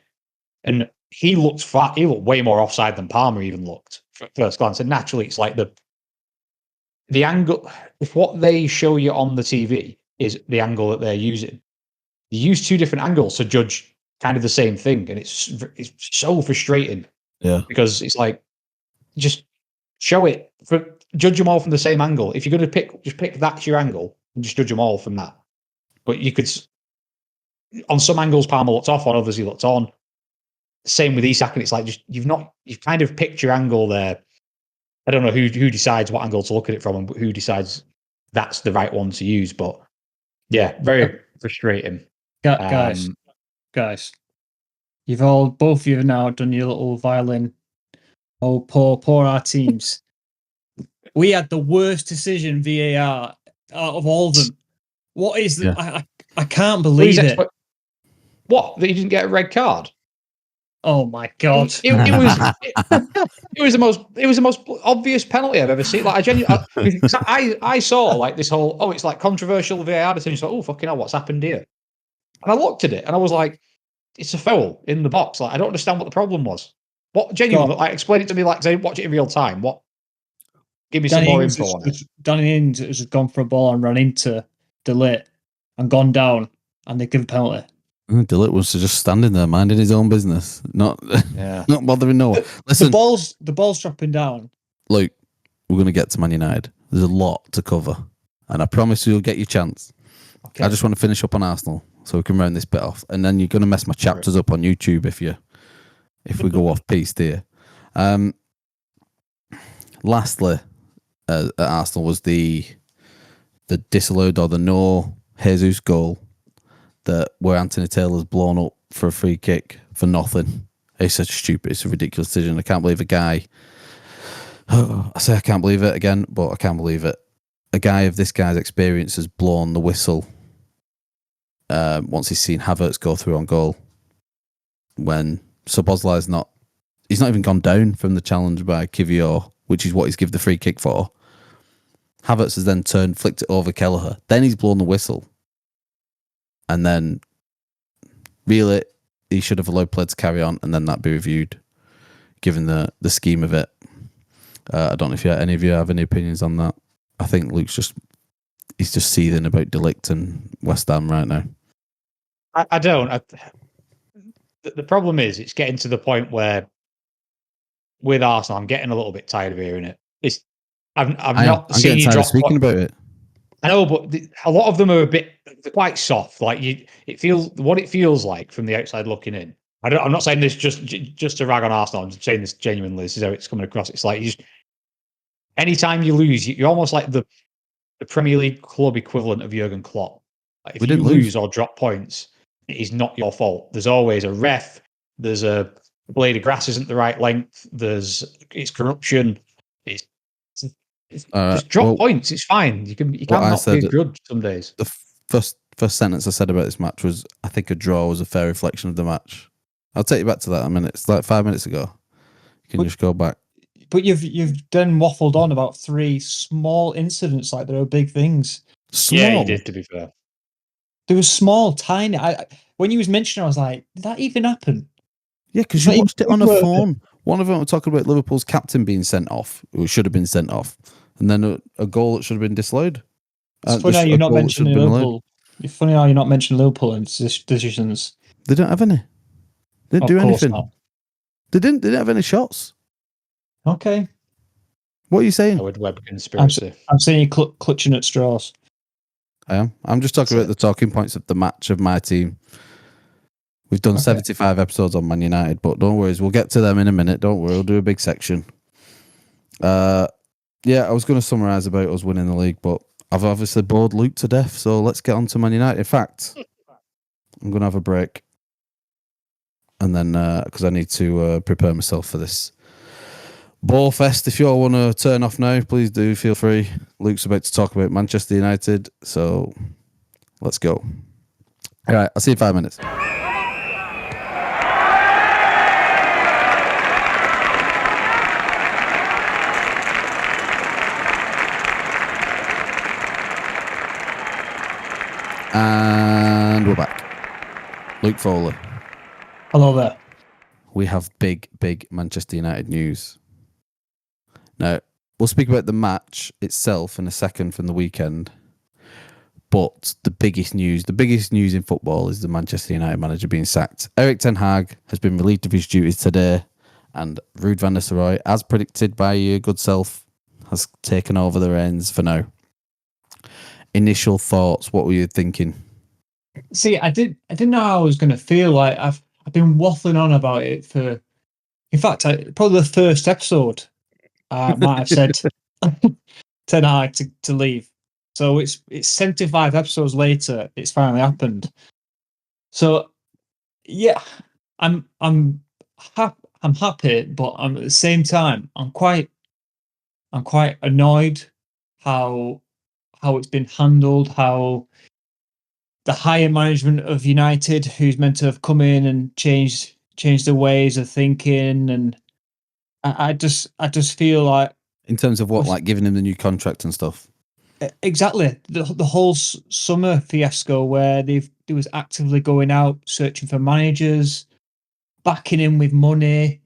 and he looked way more offside than Palmer even looked at first glance. And naturally, it's like the angle. If what they show you on the TV is the angle that they're using, you use two different angles to judge kind of the same thing, and it's so frustrating. Yeah, because it's like, just show it, judge them all from the same angle. If you're going to just pick that's your angle and just judge them all from that. But you could, on some angles, Palmer looked off, on others he looked on. Same with Isak, and it's like, you've kind of picked your angle there. I don't know who decides what angle to look at it from, and who decides that's the right one to use. But yeah, very frustrating. Guys, both of you have now done your little violin. Oh, poor our teams. We had the worst decision VAR out of all of them. What is that? Yeah. I can't believe it. What? That you didn't get a red card? Oh my god! It was the most obvious penalty I've ever seen. Like, I saw like this whole, it's like controversial VAR decision. So, oh fucking hell, what's happened here? And I looked at it and I was like, it's a foul in the box. Like, I don't understand what the problem was. What, genuinely? Like, explain it to me. Like, say, watch it in real time. What? Give me some more info on it. Danny Ings has gone for a ball and run into Delit and gone down, and they give a penalty. Delit was just standing there minding his own business, not bothering no one. Listen, the ball's dropping down. Luke, we're going to get to Man United. There's a lot to cover, and I promise you'll get your chance. Okay. I just want to finish up on Arsenal so we can round this bit off, and then you're going to mess my chapters up on YouTube if we go off piste here. Lastly, at Arsenal was the disallowed or the no Jesus goal where Anthony Taylor's blown up for a free kick for nothing. It's it's a ridiculous decision. I can't believe a guy. I say I can't believe it again, but I can't believe it. A guy of this guy's experience has blown the whistle once he's seen Havertz go through on goal. When Szoboszlai's he's not even gone down from the challenge by Kivior, which is what he's given the free kick for. Havertz has then flicked it over Kelleher. Then he's blown the whistle. And then, really, he should have allowed play to carry on, and then that be reviewed, given the scheme of it. I don't know if any of you have any opinions on that. I think Luke's he's just seething about De Ligt and West Ham right now. I don't. The problem is, it's getting to the point where, with Arsenal, I'm getting a little bit tired of hearing it. I'm getting tired of speaking about it. I know, but a lot of them are they're quite soft. Like, it feels like from the outside looking in. I'm not saying this just to rag on Arsenal. I'm just saying this genuinely. This is how it's coming across. It's like, anytime you lose, you're almost like the Premier League club equivalent of Jurgen Klopp. Like, if you lose or drop points, it is not your fault. There's always a ref. There's a blade of grass isn't the right length. It's corruption. Just drop points. It's fine. You can not be good some days. The first sentence I said about this match was, I think a draw was a fair reflection of the match. I'll take you back to that in a minute. It's like 5 minutes ago. You can just go back. But you've then waffled on about 3 small incidents like there are big things. Small? Yeah, you did, to be fair. They were small, tiny. When you was mentioning, I was like, did that even happen? Yeah, because you watched it on a phone. One of them were talking about Liverpool's captain being sent off, who should have been sent off, and then a goal that should have been disallowed. It's funny how you're not mentioning Liverpool. It's funny how you're not mentioning Liverpool in decisions. They don't have any. They didn't do anything. Not. They didn't have any shots. Okay. What are you saying? Howard Webb conspiracy. I'm saying you're clutching at straws. I am. I'm just talking about the talking points of the match of my team. We've done 75 episodes on Man United, but don't worry, we'll get to them in a minute. Don't worry, we'll do a big section. I was going to summarise about us winning the league, but I've obviously bored Luke to death, so let's get on to Man United. In fact, I'm going to have a break, and then because I need to prepare myself for this ball fest. If you all want to turn off now, please do. Feel free. Luke's about to talk about Manchester United, so let's go. All right, I'll see you in 5 minutes. And we're back. Luke Foley. Hello there. We have big Manchester United news. Now, we'll speak about the match itself in a second from the weekend. But the biggest news in football is the Manchester United manager being sacked. Erik Ten Hag has been relieved of his duties today, and Ruud van Nistelrooy, as predicted by your good self, has taken over the reins for now. Initial thoughts, what were you thinking? See, I didn't know how I was going to feel. Like I've been waffling on about it for. In fact, probably the first episode, I might have said Ten Hag to leave. So it's 75 episodes later. It's finally happened. So yeah, I'm happy, but at the same time, I'm quite annoyed how it's been handled, how the higher management of United, who's meant to have come in and changed the ways of thinking, and I just feel like, in terms of what, like giving him the new contract and stuff. Exactly, the whole summer fiasco where they was actively going out searching for managers, backing him with money,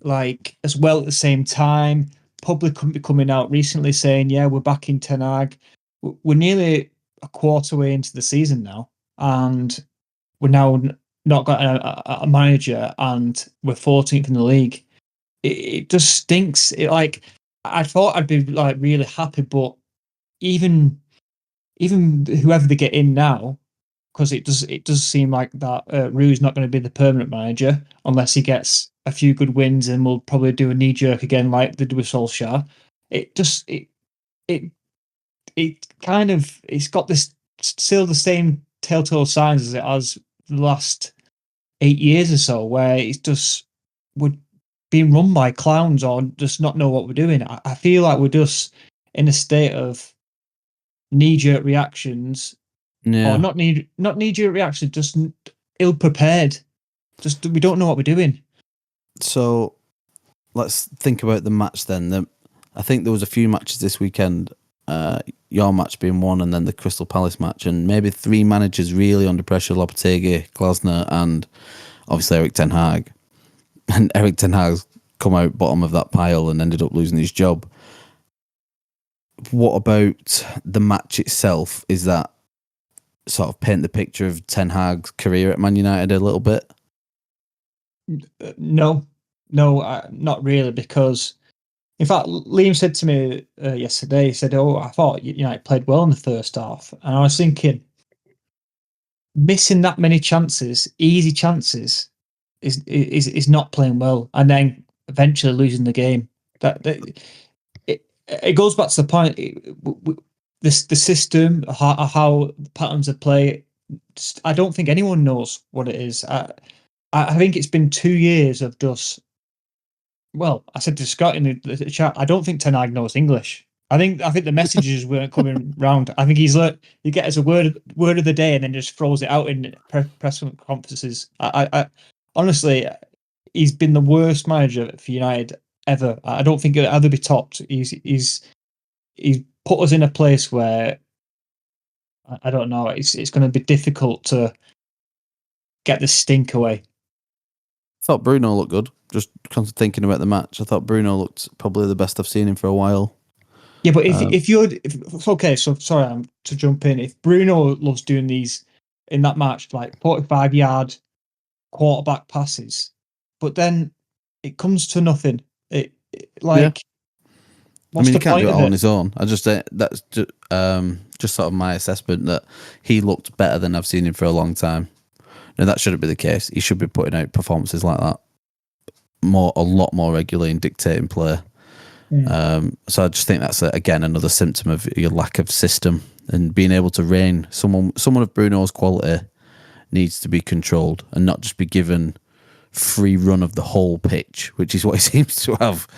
like as well at the same time. Public company coming out recently saying, "Yeah, we're backing Ten Hag." We're nearly a quarter way into the season now, and we're now not got a manager, and we're 14th in the league. It just stinks. I thought I'd be like really happy, but even whoever they get in now, because it does seem like that Rue's not going to be the permanent manager unless he gets a few good wins, and we'll probably do a knee jerk again like they did with Solskjaer. It's got this still the same telltale signs as it has the last 8 years or so, where it's just we're being run by clowns or just not know what we're doing. I feel like we're just in a state of knee-jerk reactions, or not knee-jerk reactions, just ill-prepared. Just we don't know what we're doing. So let's think about the match then. I think there was a few matches this weekend. Your match being one, and then the Crystal Palace match, and maybe three managers really under pressure: Lopetegui, Glasner, and obviously Erik Ten Hag. And Erik Ten Hag's come out bottom of that pile and ended up losing his job. What about the match itself? Is that sort of paint the picture of Ten Hag's career at Man United a little bit? No, not really, because in fact, Liam said to me yesterday, he said, "Oh, I thought United played well in the first half," and I was thinking, missing that many chances, easy chances, is not playing well, and then eventually losing the game. It goes back to the point. The system, how patterns of play. I don't think anyone knows what it is. I think it's been 2 years of just. Well, I said to Scott in the chat, I don't think Ten Hag knows English. I think the messages weren't coming round. I think he's learned. You get as a word of the day, and then just throws it out in press conferences. I honestly, he's been the worst manager for United ever. I don't think it'll ever be topped. He's put us in a place where I don't know. It's going to be difficult to get the stink away. I thought Bruno looked good. Just thinking about the match, I thought Bruno looked probably the best I've seen him for a while. Yeah, but if okay, so sorry, to jump in. If Bruno loves doing these in that match, like 45-yard quarterback passes, but then it comes to nothing. What's he the can't point do it of all on it? his own. I just that's just sort of my assessment that he looked better than I've seen him for a long time. Now that shouldn't be the case. He should be putting out performances like that a lot more regularly and dictating play. So I just think that's again another symptom of your lack of system and being able to rein. Someone of Bruno's quality needs to be controlled and not just be given free run of the whole pitch, which is what he seems to have.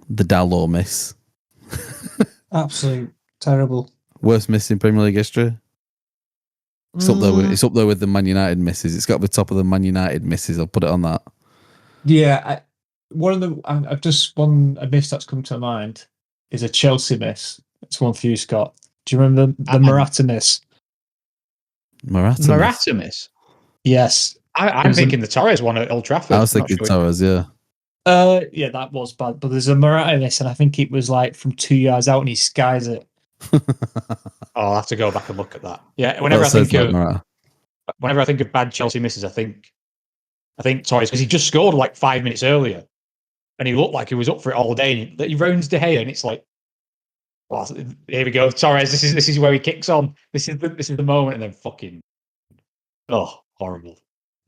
The Dalot miss, Absolute terrible. worst miss in Premier League history. It's up there. It's up there with the Man United misses. It's got to be top of the Man United misses. I'll put it on that. Yeah, I've just one a miss that's come to mind is a Chelsea miss. It's one for you, Scott. Do you remember the Morata miss? Morata miss. Yes, I'm thinking the Torres one at Old Trafford. I was thinking Torres. Yeah. Yeah, that was bad. But there's a Morata miss, and I think it was like from 2 yards out, and he skies it. I'll have to go back and look at that. Yeah, whenever I think of bad Chelsea misses, I think Torres, because he just scored like 5 minutes earlier, and he looked like he was up for it all day. And he rounds De Gea, and it's like, well, here we go, Torres. This is where he kicks on. This is the moment, and then fucking, horrible.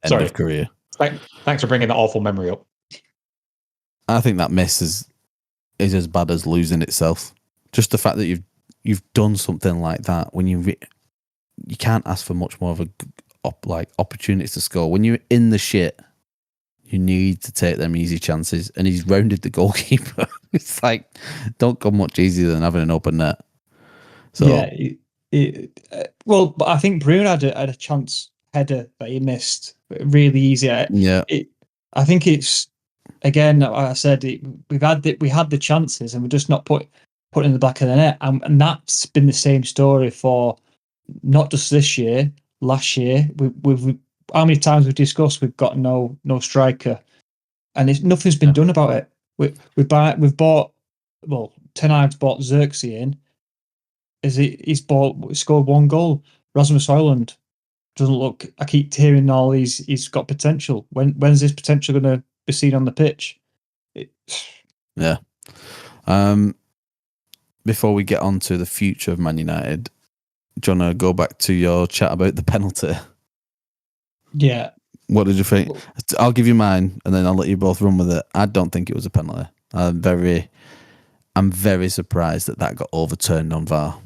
End of career. Thanks for bringing that awful memory up. I think that miss is as bad as losing itself. Just the fact that you've done something like that when you can't ask for much more of opportunities to score. When you're in the shit, you need to take them easy chances. And he's rounded the goalkeeper. It's like, don't go much easier than having an open net. So yeah, but I think Bruno had a chance header that he missed really easy. Yeah, I think it's again. Like I said, we had the chances and we're just not put in the back of the net, and that's been the same story for not just this year. Last year, we've how many times we've discussed we've got no striker, and nothing's been done about it. We've bought Ten Hag's bought Xerxes in. He's scored one goal. Rasmus Højlund doesn't look. I keep hearing all he's got potential. When's this potential going to be seen on the pitch? Yeah. Before we get on to the future of Man United, do you want to go back to your chat about the penalty? Yeah. What did you think? I'll give you mine, and then I'll let you both run with it. I don't think it was a penalty. I'm very surprised that got overturned on VAR.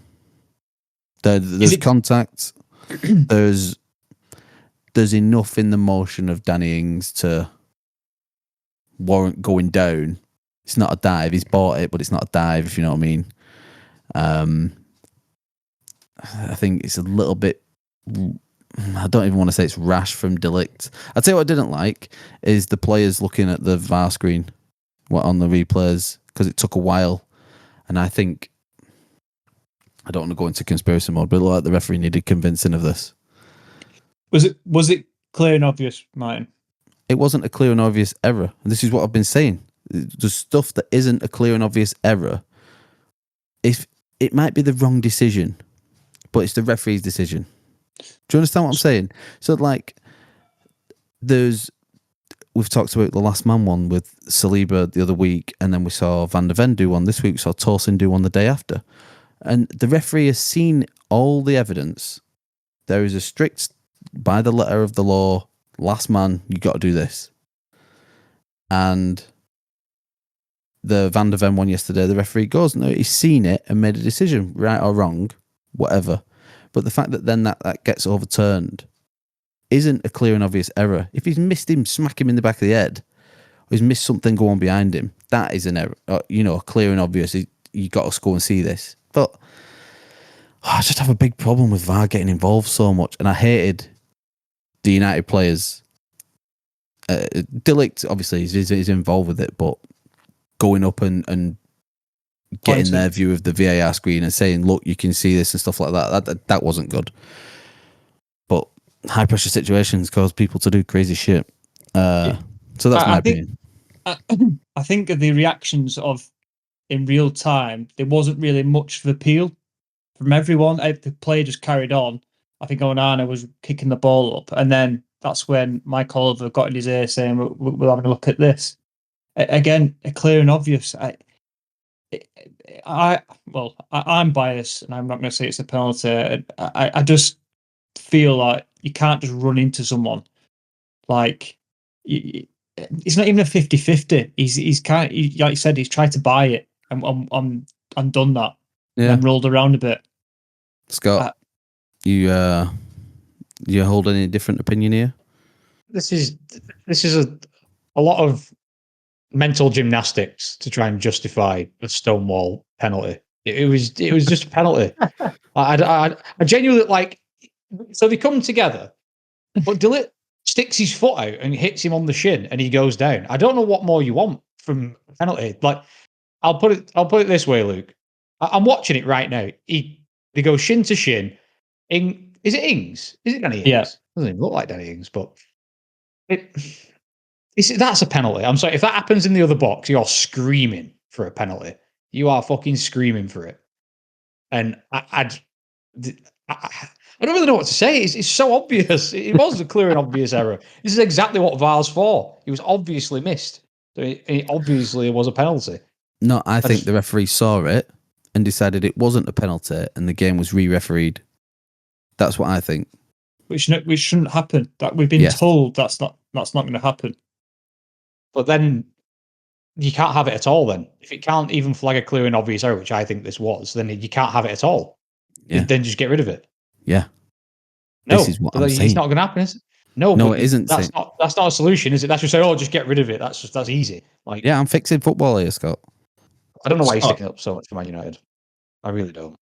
There's contact. There's enough in the motion of Danny Ings to warrant going down. It's not a dive. He's bought it, but it's not a dive, if you know what I mean. I think it's a little bit... I don't even want to say it's rash from De Ligt. I'd say what I didn't like is the players looking at the VAR screen on the replays, because it took a while. And I think... I don't want to go into conspiracy mode, but it looked like the referee needed convincing of this. Was it clear and obvious, Martin? It wasn't a clear and obvious error. And this is what I've been saying. The stuff that isn't a clear and obvious error, if it might be the wrong decision, but it's the referee's decision. Do you understand what I'm saying? So, like, we've talked about the last man one with Saliba the other week, and then we saw Van de Ven do one this week. We saw Tosin do one the day after. And the referee has seen all the evidence. There is a strict, by the letter of the law, last man, you got to do this. And the Van de Ven one yesterday, the referee goes, no, he's seen it and made a decision, right or wrong, whatever. But the fact that then that gets overturned isn't a clear and obvious error. If he's missed him, smack him in the back of the head, or he's missed something going behind him, that is an error. Clear and obvious. You got to go and see this. But I just have a big problem with VAR getting involved so much, and I hated the United players. De Ligt, obviously, is involved with it, but going up and getting their view of the VAR screen and saying, look, you can see this and stuff like that wasn't good. But high pressure situations cause people to do crazy shit. So that's my opinion. I think of the reactions in real time, there wasn't really much of appeal from everyone. The player just carried on. I think Onana was kicking the ball up, and then that's when Mike Oliver got in his ear saying, we're having a look at this. again, clear and obvious. I'm biased, and I'm not going to say it's a penalty. I just feel like you can't just run into someone. Like, it's not even a 50-50. He's like you said, he's tried to buy it and done that. Yeah. And rolled around a bit. Scott, you hold any different opinion here? This is a lot of mental gymnastics to try and justify a Stonewall penalty. It was just a penalty. I genuinely like. So they come together, but Dillit sticks his foot out and hits him on the shin, and he goes down. I don't know what more you want from a penalty. Like, I'll put it this way, Luke. I'm watching it right now. They go shin to shin. Is it Ings? Is it Danny Ings? Yeah. Doesn't even look like Danny Ings, but that's a penalty. I'm sorry. If that happens in the other box, you're screaming for a penalty. You are fucking screaming for it. And I don't really know what to say. It's so obvious. It was a clear and obvious error. This is exactly what VAR's for. It was obviously missed. So it obviously was a penalty. No, I think the referee saw it and decided it wasn't a penalty, and the game was re-refereed. That's what I think. Which shouldn't happen. That we've been told that's not going to happen. But then you can't have it at all. Then if it can't even flag a clear and obvious error, which I think this was, then you can't have it at all. Yeah. Then just get rid of it. Yeah. No, this is what I'm saying. It's not going to happen, is it? No, it isn't. That's not a solution, is it? That's just say, just get rid of it. That's easy. Like, yeah, I'm fixing football here, Scott. I don't know why he's sticking up so much for Man United. I really don't.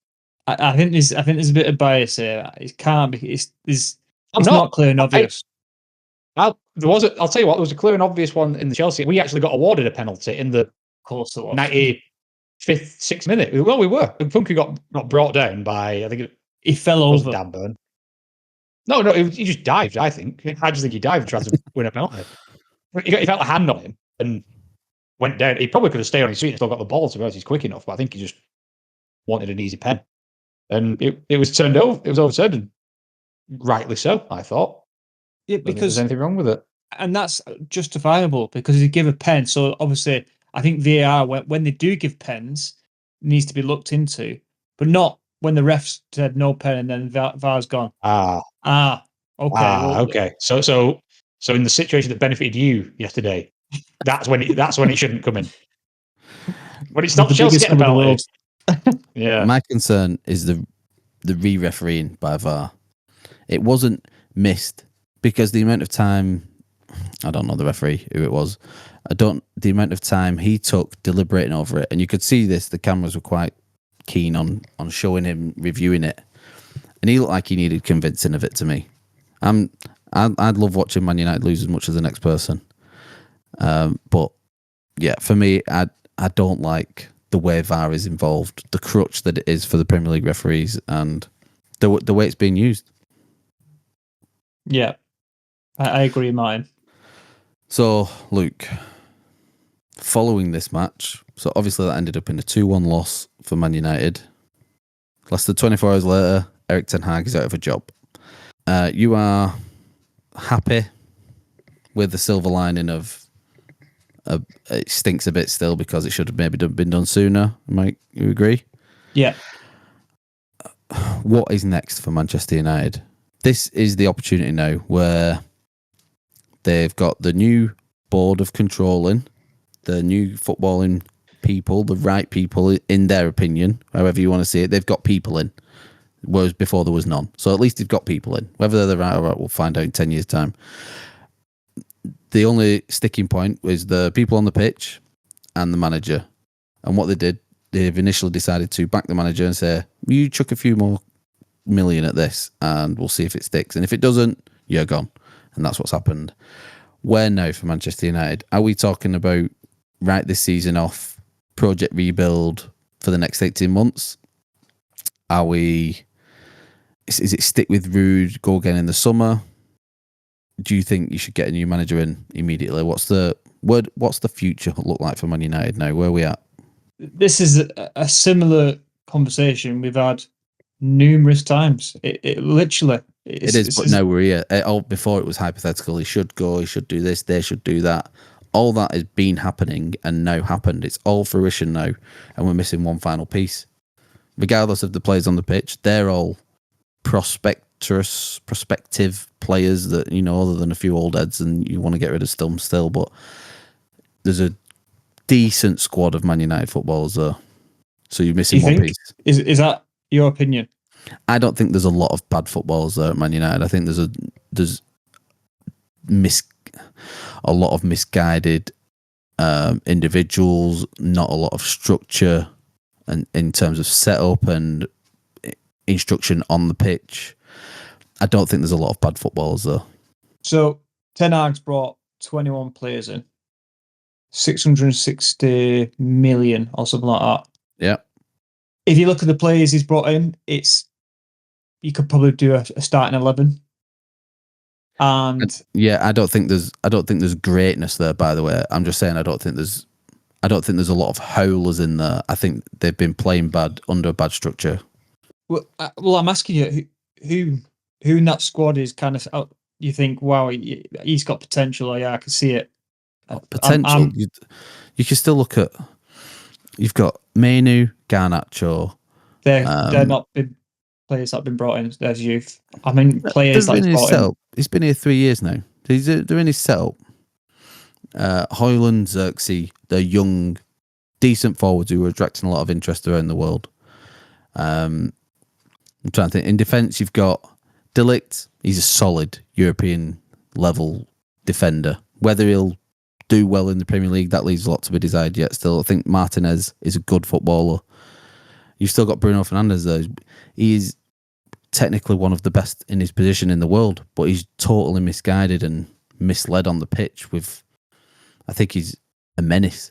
I think there's a bit of bias here. It can't be. It's not clear and obvious. I'll tell you what. There was a clear and obvious one in the Chelsea. We actually got awarded a penalty in the 95th, 6th minute. Well, we were. Funky got brought down by, I think he fell over. Dan Burn. No, he just dived. I just think he dived and tried to win a penalty. He felt a hand on him and went down. He probably could have stayed on his feet and still got the ball, to be honest. He's quick enough, but I think he just wanted an easy pen. And it was turned over. It was overturned, and rightly so, I thought. Yeah, because there's anything wrong with it. And that's justifiable because they give a pen. So obviously, I think VAR, when they do give pens, needs to be looked into, but not when the refs said no pen and then VAR's gone. Okay. Okay. So in the situation that benefited you yesterday, that's when it shouldn't come in. When it stops Chelsea getting a penalty. Yeah. My concern is the re-refereeing by VAR. It wasn't missed because the amount of time, I don't know the referee who it was. The amount of time he took deliberating over it, and you could see this. The cameras were quite keen on showing him reviewing it, and he looked like he needed convincing of it to me. I'd love watching Man United lose as much as the next person, but yeah, for me, I don't like the way VAR is involved, the crutch that it is for the Premier League referees, and the way it's being used. Yeah, I agree, Martin. So, Luke, following this match, so obviously that ended up in a 2-1 loss for Man United. Less than 24 hours later, Erik Ten Hag is out of a job. You are happy with the silver lining of it stinks a bit still because it should have maybe been done sooner. Mike, you agree? Yeah. What is next for Manchester United? This is the opportunity now where they've got the new board of controlling, the new footballing people, the right people in their opinion, however you want to see it. They've got people in, whereas before there was none. So at least they've got people in. Whether they're the right or right, we'll find out in 10 years' time. The only sticking point was the people on the pitch and the manager. And what they've initially decided to back the manager and say, you chuck a few more million at this and we'll see if it sticks. And if it doesn't, you're gone. And that's what's happened. Where now for Manchester United? Are we talking about write this season off, project rebuild for the next 18 months? Is it stick with Ruud, go again in the summer? Do you think you should get a new manager in immediately? What's the future look like for Man United now? Where are we at? This is a similar conversation we've had numerous times. It literally is, but now we're here. Before it was hypothetical. He should go. He should do this. They should do that. all that has been happening and now happened. It's all fruition now, and we're missing one final piece. Regardless of the players on the pitch, they're all prospective players that, other than a few old heads, and you want to get rid of still. But there's a decent squad of Man United footballers there. So you're missing one piece. Is that your opinion? I don't think there's a lot of bad footballers there at Man United. I think there's a lot of misguided individuals, not a lot of structure, and in terms of setup and instruction on the pitch. I don't think there's a lot of bad footballers there. So Ten Hag's brought 21 players in, 660 million or something like that. Yeah. If you look at the players he's brought in, you could probably do a starting 11. And I don't think there's greatness there. By the way, I'm just saying I don't think there's a lot of howlers in there. I think they've been playing bad under a bad structure. Well, I'm asking you who in that squad is kind of you think, wow, he's got potential. Oh, yeah, I can see it. Potential. You can still look at. You've got Mainu, Garnacho. They're not big players that have been brought in as youth. I mean, players that he's brought in. He's been here 3 years now. They're in his setup. Højlund, Xerxes, they're young, decent forwards who are attracting a lot of interest around the world. I'm trying to think. In defence, you've got De Ligt. He's a solid European level defender. Whether he'll do well in the Premier League, that leaves a lot to be desired yet. Still, I think Martinez is a good footballer. You've still got Bruno Fernandes though. He is technically one of the best in his position in the world, but he's totally misguided and misled on the pitch. I think he's a menace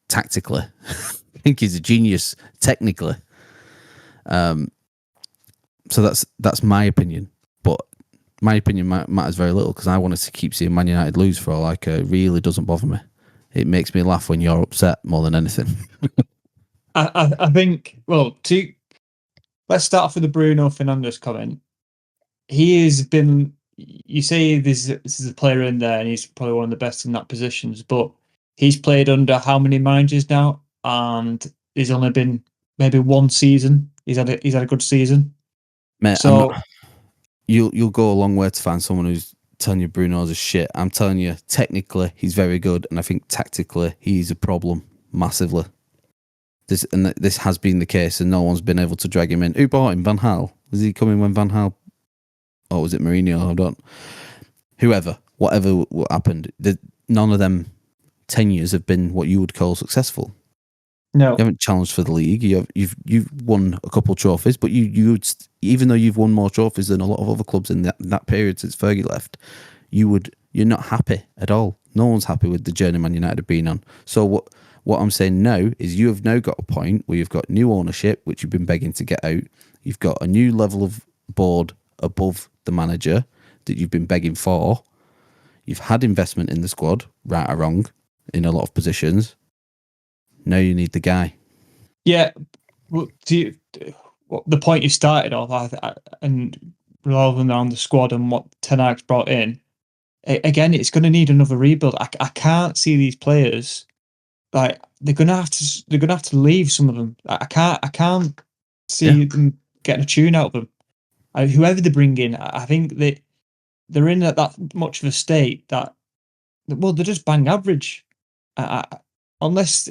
tactically. I think he's a genius technically. So that's my opinion, but my opinion matters very little because I want to keep seeing Man United lose for all I care. It really doesn't bother me. It makes me laugh when you're upset more than anything. I think, let's start off with the Bruno Fernandes comment. He has been, you say this is a player in there and he's probably one of the best in that positions, but he's played under how many managers now? And he's only been maybe one season. He's had a good season. Mate, so you'll go a long way to find someone who's telling you Bruno's a shit. I'm telling you, technically he's very good, and I think tactically he's a problem massively. This has been the case, and no one's been able to drag him in. Who bought him? Van Gaal? Was he coming when Van Gaal? Or was it Mourinho? I don't. Whatever happened, none of them tenures have been what you would call successful. No, you haven't challenged for the league. You've won a couple of trophies, but you even though you've won more trophies than a lot of other clubs in that period since Fergie left, you're not happy at all. No one's happy with the journey Man United have been on. So what I'm saying now is you have now got a point where you've got new ownership, which you've been begging to get out. You've got a new level of board above the manager that you've been begging for. You've had investment in the squad, right or wrong, in a lot of positions. Now you need the guy. Yeah, well, the point you started off, and rather than the squad and what Ten Hag's brought in, again, it's going to need another rebuild. I can't see these players like they're going to have to leave. Some of them, I can't see them getting a tune out of them. Whoever they bring in, I think that they're in that much of a state that they're just bang average. Unless.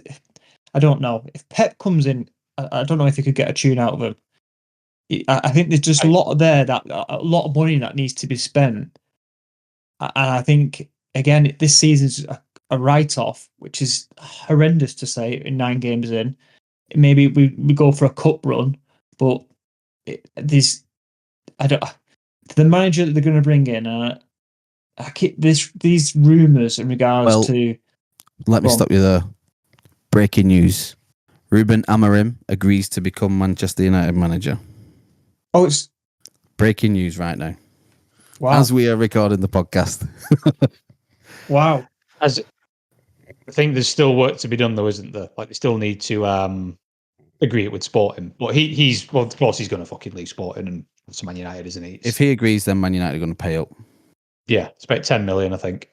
I don't know. If Pep comes in, I don't know if he could get a tune out of him. I think there's just a lot of money that needs to be spent. And I think, again, this season's a write-off, which is horrendous to say in 9 games in. Maybe we go for a cup run, but the manager that they're going to bring in, these rumours in regards to... Let me stop you there. Breaking news. Ruben Amorim agrees to become Manchester United manager. Oh, it's... Breaking news right now. Wow. As we are recording the podcast. Wow. I think there's still work to be done though, isn't there? Like they still need to agree it with Sporting. But of course he's going to fucking leave Sporting and to Man United, isn't he? If he agrees, then Man United are going to pay up. Yeah, it's about 10 million, I think.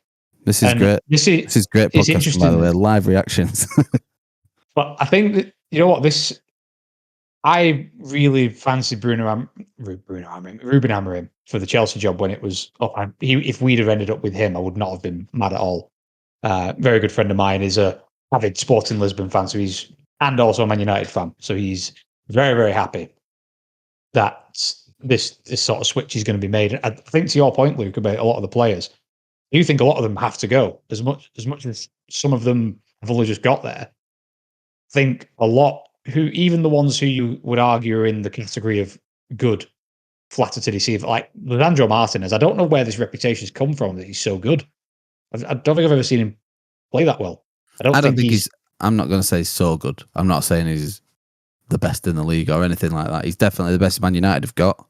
This is great. This is great podcasting, by the way. Live reactions. But I think that, you know what, I really fancied Ruben Amorim for the Chelsea job when it was up. If we'd have ended up with him, I would not have been mad at all. Very good friend of mine is a avid Sporting Lisbon fan, and also a Man United fan. So he's very, very happy that this sort of switch is going to be made. I think to your point, Luke, about a lot of the players, I do think a lot of them have to go. As much as some of them have only just got there, I think a lot even the ones who you would argue are in the category of good, flatter to deceive, like Leandro Martinez. I don't know where this reputation's come from that he's so good. I don't think I've ever seen him play that well. I don't think he's. I'm not going to say so good. I'm not saying he's the best in the league or anything like that. He's definitely the best Man United have got,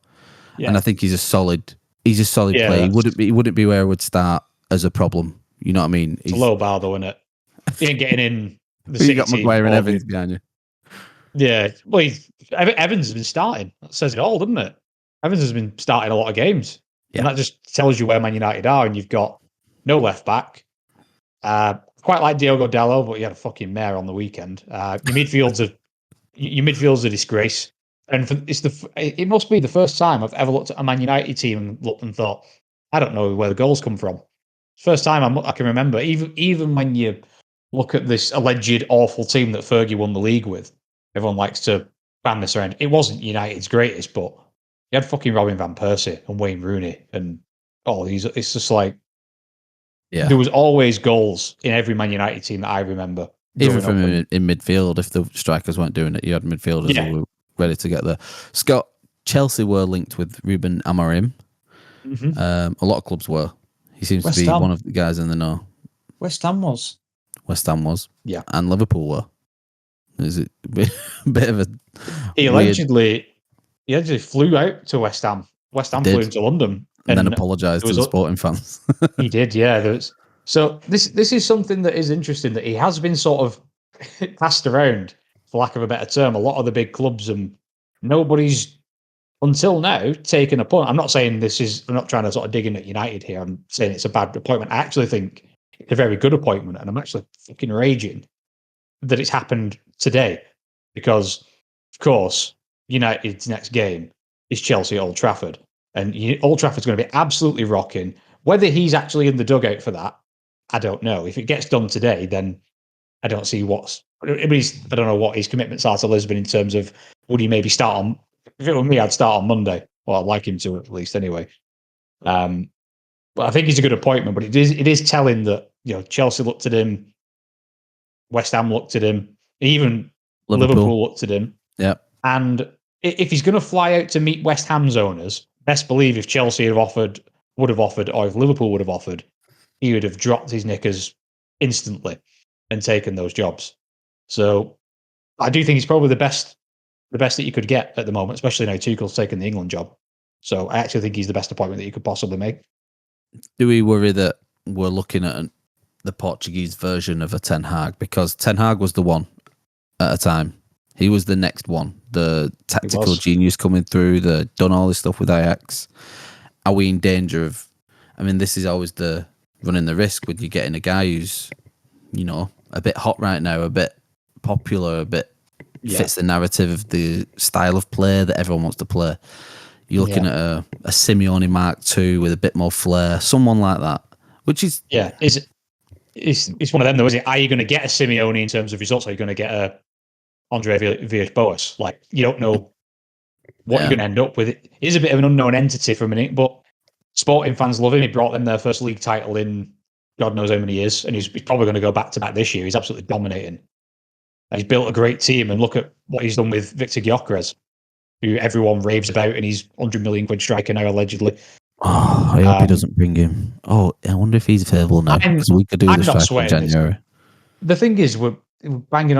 and I think he's a solid. He's a solid player. He wouldn't be where I would start as a problem. You know what I mean? It's a low bar though, isn't it? He ain't getting in. You got Maguire and Evans behind you. Yeah, well, Evans has been starting. That says it all, doesn't it? Evans has been starting a lot of games, and that just tells you where Man United are. And you've got no left back. Quite like Diogo Dalot, but he had a fucking mare on the weekend. Your midfield's a disgrace, and it must be the first time I've ever looked at a Man United team and looked and thought, I don't know where the goals come from. First time I can remember. Even when you look at this alleged awful team that Fergie won the league with, everyone likes to ban this around. It wasn't United's greatest, but you had fucking Robin van Persie and Wayne Rooney and all these. It's just like, there was always goals in every Man United team that I remember. Even from in midfield, if the strikers weren't doing it, you had midfielders who were ready to get there. Scott, Chelsea were linked with Ruben Amorim. A lot of clubs were. He seems to be one of the guys in the know. West Ham was. Yeah. And Liverpool were. Is it a bit of a He allegedly flew out to West Ham. West Ham flew into London. And then apologised to the Sporting fans. He did, yeah. So this is something that is interesting, that he has been sort of passed around, for lack of a better term, a lot of the big clubs, and nobody's until now taken a punt. I'm not saying I'm not trying to sort of dig in at United here. I'm saying it's a bad appointment. I actually think it's a very good appointment, and I'm actually fucking raging that it's happened today, because of course United's next game is Chelsea at Old Trafford, and Old Trafford's going to be absolutely rocking. Whether he's actually in the dugout for that, I don't know. If it gets done today, then I don't see I don't know what his commitments are to Lisbon in terms of, would he maybe start on? If it were me, I'd start on Monday. Well, I'd like him to at least anyway. But I think he's a good appointment. But it is telling that Chelsea looked at him, West Ham looked at him, even Liverpool looked at him. Yeah. And if he's going to fly out to meet West Ham's owners, best believe if Chelsea would have offered, or if Liverpool would have offered, he would have dropped his knickers instantly and taken those jobs. So I do think he's probably the best that you could get at the moment, especially now Tuchel's taken the England job. So I actually think he's the best appointment that you could possibly make. Do we worry that we're looking at the Portuguese version of a Ten Hag? Because Ten Hag was the one at a time. He was the next one, the tactical genius coming through, done all this stuff with Ajax. Are we in danger of? I mean, this is always the running the risk when you're getting a guy who's, a bit hot right now, a bit popular, a bit fits the narrative of the style of play that everyone wants to play. You're looking at a Simeone Mark II with a bit more flair, someone like that, which is it's one of them though, is it? Are you going to get a Simeone in terms of results? Or are you going to get a Andre Villas-Boas? Like, you don't know what you're going to end up with. It is a bit of an unknown entity for a minute, but Sporting fans love him. He brought them their first league title in God knows how many years, and he's probably going to go back to back this year. He's absolutely dominating. He's built a great team, and look at what he's done with Victor Gyökeres, who everyone raves about, and he's 100 million quid striker now, allegedly. Oh, I hope he doesn't bring him. Oh, I wonder if he's available now, because we could do the strike in January. The thing is, we're going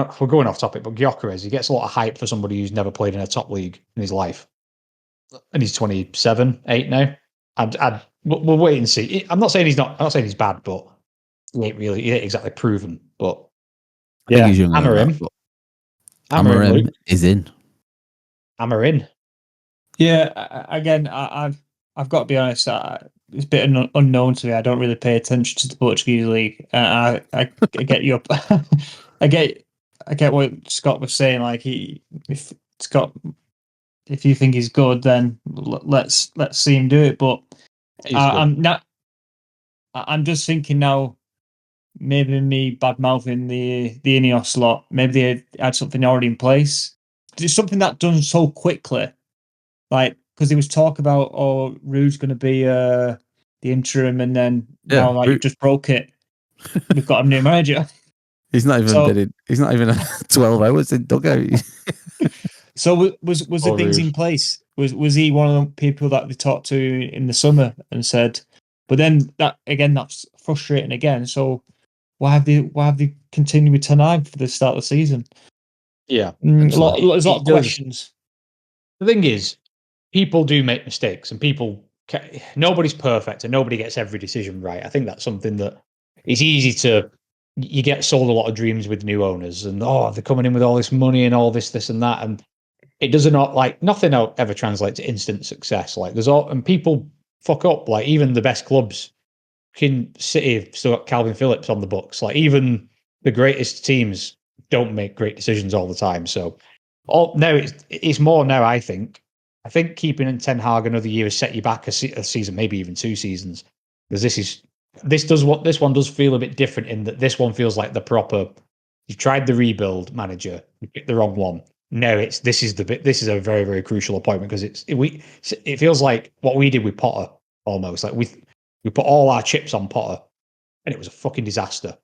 off topic, but Gyökeres, he gets a lot of hype for somebody who's never played in a top league in his life, and he's 27, 8 now. We'll wait and see. I'm not saying he's bad, but he ain't exactly proven. But I think he's younger than that, Amorim is in. Amorim. Yeah, again, I've I've got to be honest. It's a bit unknown to me. I don't really pay attention to the Portuguese league. I get you. I get what Scott was saying. Like if Scott, if you think he's good, then let's see him do it. But I'm not. I'm just thinking now. Maybe me bad mouthing the Ineos lot. Maybe they had something already in place. It's something that done so quickly. Like, because there was talk about, Rude's going to be the interim, and then now, like, you've just broke it. We've got a new manager. He's not even been in. He's not even 12 hours in dugout. So was the things in place? Was he one of the people that they talked to in the summer and said? But then that's frustrating again. So why have they continued with Ten Hag for the start of the season? Yeah, there's a lot of questions. The thing is, people do make mistakes, and nobody's perfect, and nobody gets every decision right. I think that's something that it's easy to. You get sold a lot of dreams with new owners, and they're coming in with all this money and all this and that, and it doesn't nothing ever translates to instant success. Like and people fuck up. Like even the best clubs, City have still got Calvin Phillips on the books. Like even the greatest teams don't make great decisions all the time. So now it's more now. I think keeping in Ten Hag another year has set you back a season, maybe even 2 seasons, because this one does feel a bit different in that this one feels like the proper. You tried the rebuild manager, you picked the wrong one. No, this is a very, very crucial appointment because it feels like what we did with Potter almost. Like we put all our chips on Potter and it was a fucking disaster.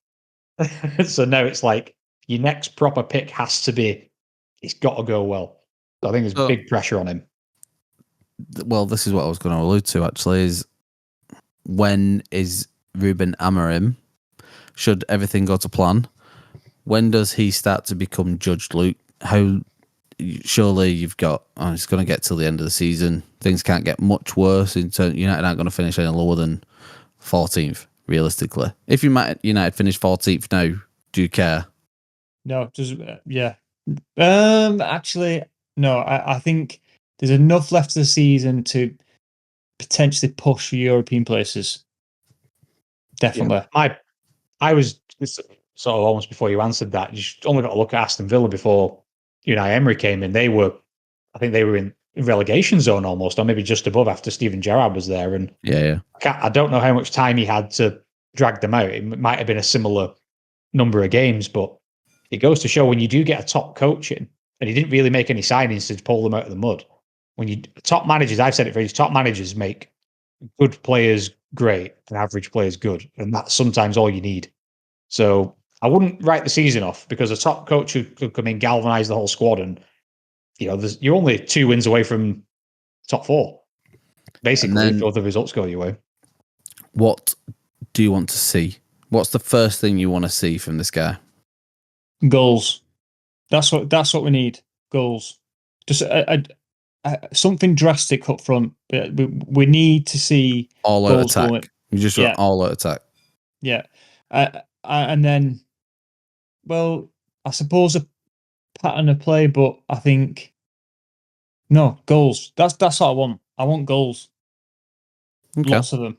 So now it's like your next proper pick it's got to go well. So I think there's big pressure on him. Well, this is what I was going to allude to actually, is when is Ruben Amorim, should everything go to plan, when does he start to become judged, Luke? Surely you've got, it's going to get till the end of the season. Things can't get much worse. United aren't going to finish any lower than 14th, realistically. If United finish 14th now, do you care? No, just yeah. Actually, no. I think there's enough left of the season to potentially push for European places. Definitely. Yeah, I was sort of almost before you answered that. You only got to look at Aston Villa before Unai Emery came in. I think they were in relegation zone almost, or maybe just above after Steven Gerrard was there. And yeah. I don't know how much time he had to drag them out. It might have been a similar number of games, but it goes to show when you do get a top coach in, and he didn't really make any signings to pull them out of the mud. Top managers, I've said it for years, top managers make good players great and average players good, and that's sometimes all you need. So I wouldn't write the season off because a top coach who could come in, galvanize the whole squad, and you're only 2 wins away from top 4, basically, if all the results go your way. What do you want to see? What's the first thing you want to see from this guy? Goals. That's what we need. Goals. Just something drastic up front. We need to see all out attack. Going. You just want all out attack. Yeah, and then, well, I suppose a pattern of play, but I think no goals. That's what I want. I want goals. Okay. Lots of them.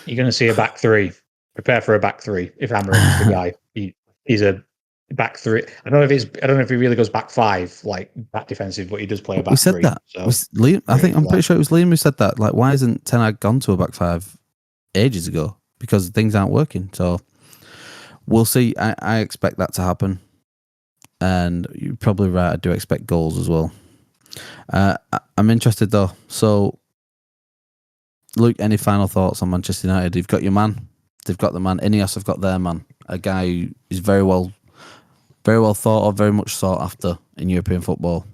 You're going to see a back 3. Prepare for a back 3 if Amorim's the guy. He's a back 3. I don't know if he really goes back 5, like back defensive, but he does play a back 3. We said that. So Liam, I'm pretty sure it was Liam who said that. Like, why hasn't Ten Hag gone to a back 5 ages ago? Because things aren't working. So we'll see. I expect that to happen. And you're probably right. I do expect goals as well. I'm interested though. So, Luke, any final thoughts on Manchester United? You've got your man. They've got the man. Ineos have got their man. A guy who is very well thought of, very much sought after in European football.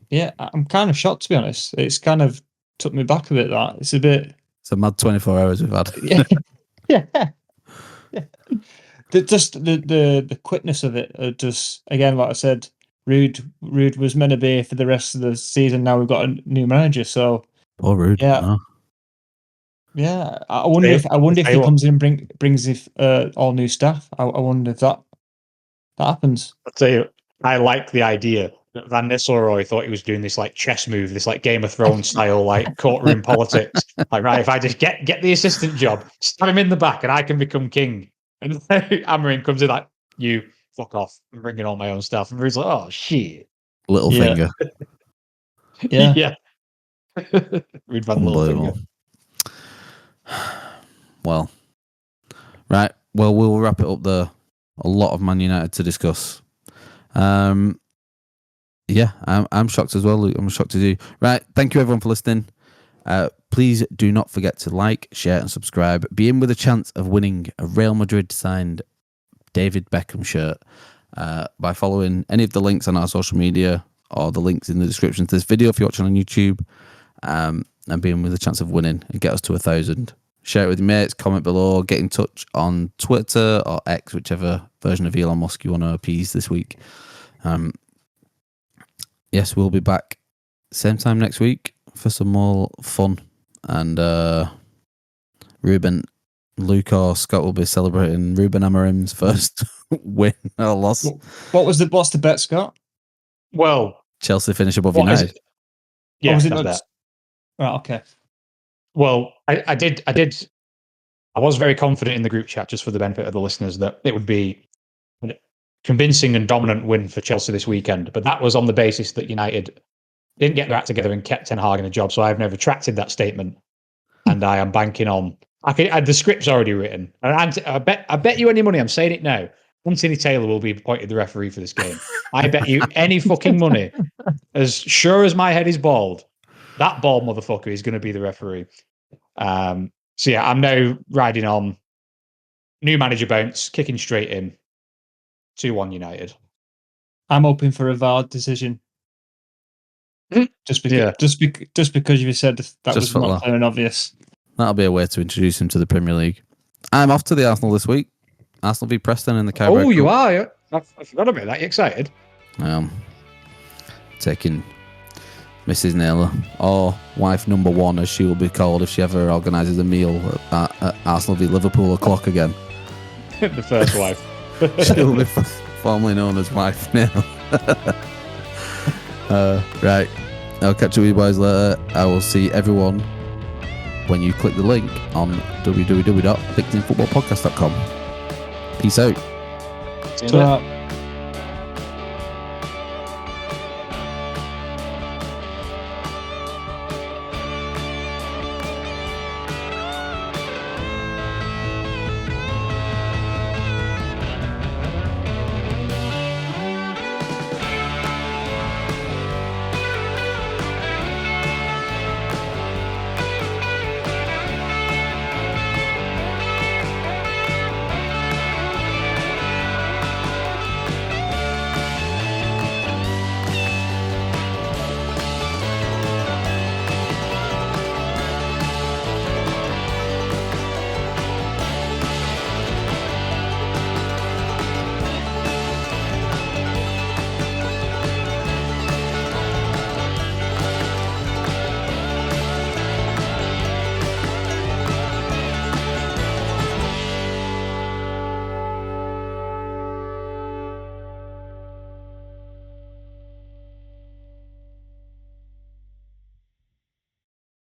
Yeah, I'm kind of shocked, to be honest. It's kind of took me back a bit, that. It's a mad 24 hours we've had. Yeah. Just the quickness of it. Just, again, like I said, Rude was meant to be for the rest of the season. Now we've got a new manager, so... Poor Rude. Yeah. No. Yeah, I wonder if he comes in and brings all new staff. I wonder if that happens. I'll tell you, I like the idea Van Nistelrooy thought he was doing this like chess move, this like Game of Thrones style like courtroom politics. Like, right, if I just get the assistant job, stab him in the back, and I can become king. And Amorim comes in like, you fuck off, I'm bringing all my own stuff. And he's like, oh shit, Littlefinger. Yeah. yeah. Read Van Unbelievable. Littlefinger. Well, right. Well, we'll wrap it up there. A lot of Man United to discuss. Yeah, I'm shocked as well, Luke. I'm shocked as you. Right. Thank you, everyone, for listening. Please do not forget to like, share, and subscribe. Be in with a chance of winning a Real Madrid signed David Beckham shirt by following any of the links on our social media or the links in the description to this video if you're watching on YouTube, and be in with a chance of winning and get us to 1,000. Share it with your mates, comment below, get in touch on Twitter or X, whichever version of Elon Musk you want to appease this week. Yes, we'll be back same time next week for some more fun. And Luke or Scott will be celebrating Ruben Amorim's first win or loss. What's the bet, Scott? Well, Chelsea finish above United. Yeah, was it that's not? that. Right, okay. Well, I was very confident in the group chat, just for the benefit of the listeners, that it would be a convincing and dominant win for Chelsea this weekend. But that was on the basis that United didn't get their act together and kept Ten Hag in a job. So I've now retracted that statement, and I am banking on. The script's already written, and I bet you any money. I'm saying it now. Anthony Taylor will be appointed the referee for this game. I bet you any fucking money, as sure as my head is bald, that bald motherfucker is going to be the referee. So yeah, I'm now riding on new manager bounce, kicking straight in. 2-1 United. I'm hoping for a VAR decision. Just because you said that was not clear and obvious. That'll be a way to introduce him to the Premier League. I'm off to the Arsenal this week. Arsenal v Preston in the Carabao Cup. You are? I forgot about that. You excited? Taking Mrs. Naylor, or wife number one, as she will be called if she ever organises a meal at Arsenal v Liverpool o'clock again. The first wife. She will be formerly known as wife Naylor. Right. I'll catch up with you boys later. I will see everyone when you click the link on www.victimfootballpodcast.com. Peace out. See you later.